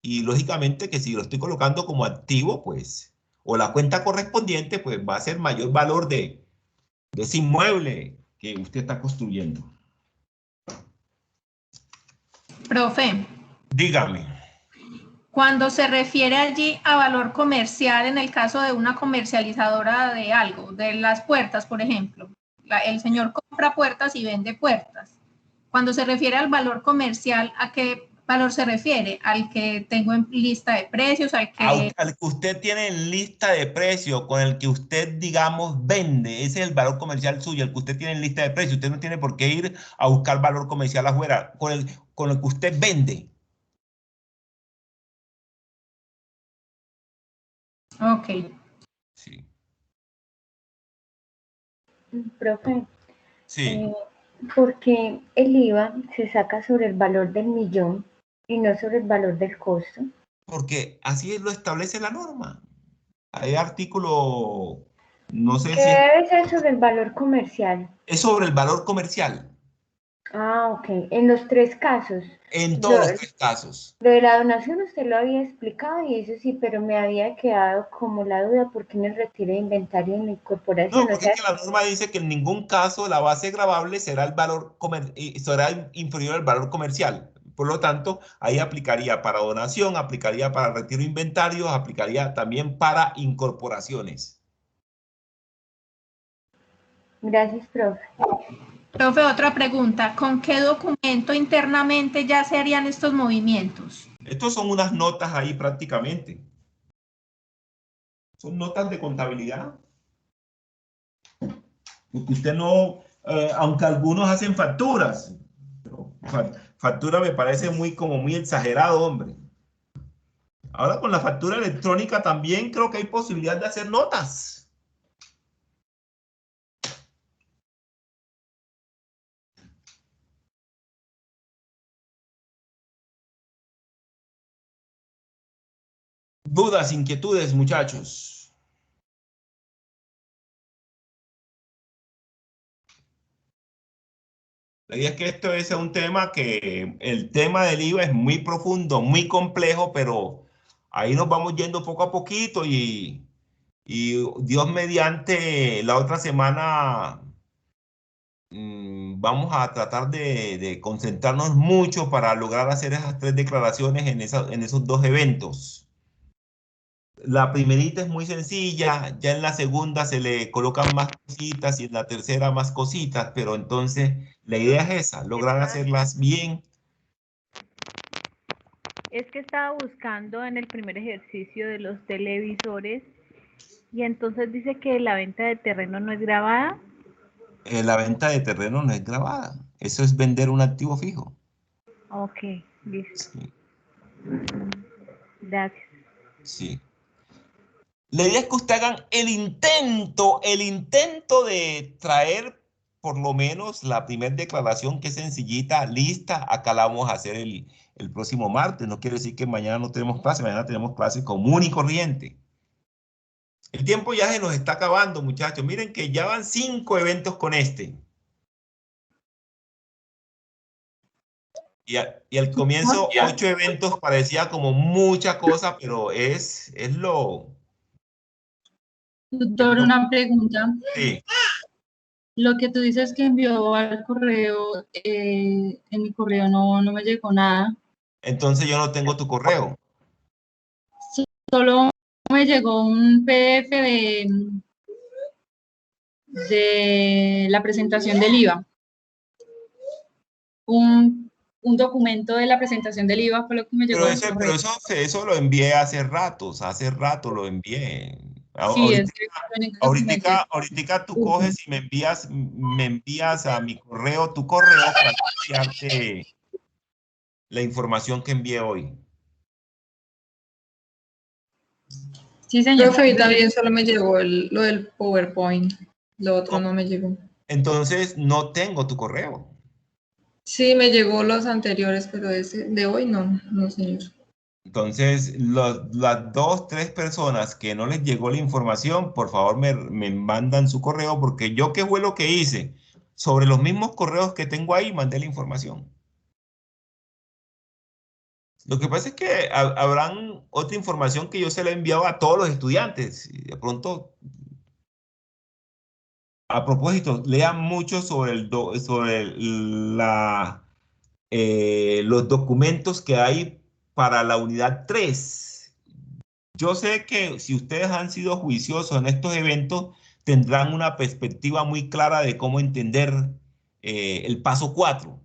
[SPEAKER 2] Y lógicamente que si lo estoy colocando como activo, pues, o la cuenta correspondiente, pues va a ser mayor valor de ese inmueble que usted está construyendo.
[SPEAKER 7] Profe,
[SPEAKER 2] Dígame.
[SPEAKER 7] cuando se refiere allí a valor comercial, en el caso de una comercializadora de algo, de las puertas, por ejemplo, el señor compra puertas y vende puertas. Cuando se refiere al valor comercial, ¿a qué valor se refiere? ¿Al que tengo en lista de precios? ¿Al que
[SPEAKER 2] usted tiene en lista de precios, con el que usted, digamos, vende? Ese es el valor comercial suyo, el que usted tiene en lista de precios. Usted no tiene por qué ir a buscar valor comercial afuera, con el que usted vende.
[SPEAKER 7] Ok.
[SPEAKER 2] Sí.
[SPEAKER 3] Profe,
[SPEAKER 2] Sí.
[SPEAKER 3] porque el IVA se saca sobre el valor del millón y no sobre el valor del costo.
[SPEAKER 2] Porque así lo establece la norma. Hay artículo, no sé
[SPEAKER 3] ¿Qué
[SPEAKER 2] si
[SPEAKER 3] debe ser sobre el valor comercial?
[SPEAKER 2] es sobre el valor comercial,
[SPEAKER 3] Ah, ok. En los tres casos.
[SPEAKER 2] en
[SPEAKER 3] Lo,
[SPEAKER 2] todos los tres casos.
[SPEAKER 3] lo de la donación usted lo había explicado y eso sí, pero me había quedado como la duda porque en el retiro de inventario en la incorporación,
[SPEAKER 2] No,
[SPEAKER 3] o
[SPEAKER 2] porque
[SPEAKER 3] sea,
[SPEAKER 2] es que la norma dice que en ningún caso la base gravable será el valor será inferior al valor comercial. Por lo tanto, ahí aplicaría para donación, aplicaría para retiro de inventarios, aplicaría también para incorporaciones.
[SPEAKER 3] gracias, profe.
[SPEAKER 7] Profe, otra pregunta. ¿Con qué documento internamente ya se harían estos movimientos?
[SPEAKER 2] Estos son unas notas ahí prácticamente. Son notas de contabilidad. Porque usted no, aunque algunos hacen facturas, pero factura me parece muy exagerado, hombre. Ahora con la factura electrónica también creo que hay posibilidad de hacer notas. Dudas, inquietudes, muchachos. La idea es que esto es un tema que el tema del IVA es muy profundo, muy complejo, pero ahí nos vamos yendo poco a poquito y Dios mediante la otra semana vamos a tratar de concentrarnos mucho para lograr hacer esas tres declaraciones en esos dos eventos. La primerita es muy sencilla, ya en la segunda se le colocan más cositas y en la tercera más cositas, pero entonces la idea es esa, lograr hacerlas bien.
[SPEAKER 4] Es que estaba buscando en el primer ejercicio de los televisores y entonces dice que la venta de terreno no es grabada.
[SPEAKER 2] La venta de terreno no es grabada, eso es vender un activo fijo.
[SPEAKER 4] Ok, listo.
[SPEAKER 2] Sí,
[SPEAKER 4] Gracias.
[SPEAKER 2] sí. La idea es que usted hagan el intento de traer por lo menos la primera declaración, que es sencillita, lista. Acá la vamos a hacer el próximo martes. No quiere decir que mañana no tenemos clase, mañana tenemos clase común y corriente. El tiempo ya se nos está acabando, muchachos. Miren que ya van 5 eventos con este. Y al comienzo 8 eventos parecía como mucha cosa, pero es lo...
[SPEAKER 6] Doctor, una pregunta.
[SPEAKER 2] Sí.
[SPEAKER 6] Lo que tú dices que envió al correo, en mi correo no me llegó nada.
[SPEAKER 2] Entonces yo no tengo tu correo.
[SPEAKER 6] Solo me llegó un PDF de la presentación del IVA. Un documento de la presentación del IVA fue lo que me llegó al correo.
[SPEAKER 2] Eso lo envié hace rato lo envié.
[SPEAKER 6] Sí, es que
[SPEAKER 2] Ahorita tú coges y me envías a mi correo, tu correo, para enviarte la información que envié hoy.
[SPEAKER 6] Sí, señor.
[SPEAKER 8] Profe, y también solo me llegó lo del PowerPoint. Lo otro no me llegó.
[SPEAKER 2] Entonces no tengo tu correo.
[SPEAKER 6] Sí, me llegó los anteriores, pero ese de hoy no, no, señor.
[SPEAKER 2] Entonces, las 2, 3 personas que no les llegó la información, por favor me mandan su correo, porque yo qué fue lo que hice. Sobre los mismos correos que tengo ahí, mandé la información. Lo que pasa es que habrán otra información que yo se la he enviado a todos los estudiantes. Y de pronto, a propósito, lean mucho sobre, los documentos que hay para la unidad 3. Yo sé que si ustedes han sido juiciosos en estos eventos, tendrán una perspectiva muy clara de cómo entender el paso 4.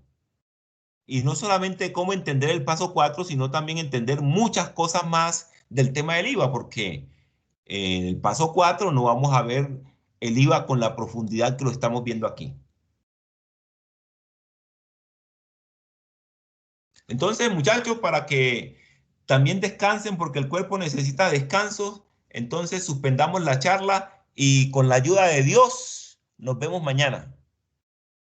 [SPEAKER 2] Y no solamente cómo entender el paso 4, sino también entender muchas cosas más del tema del IVA, porque en el paso 4 no vamos a ver el IVA con la profundidad que lo estamos viendo aquí. Entonces, muchachos, para que también descansen, porque el cuerpo necesita descanso, entonces suspendamos la charla y con la ayuda de Dios nos vemos mañana.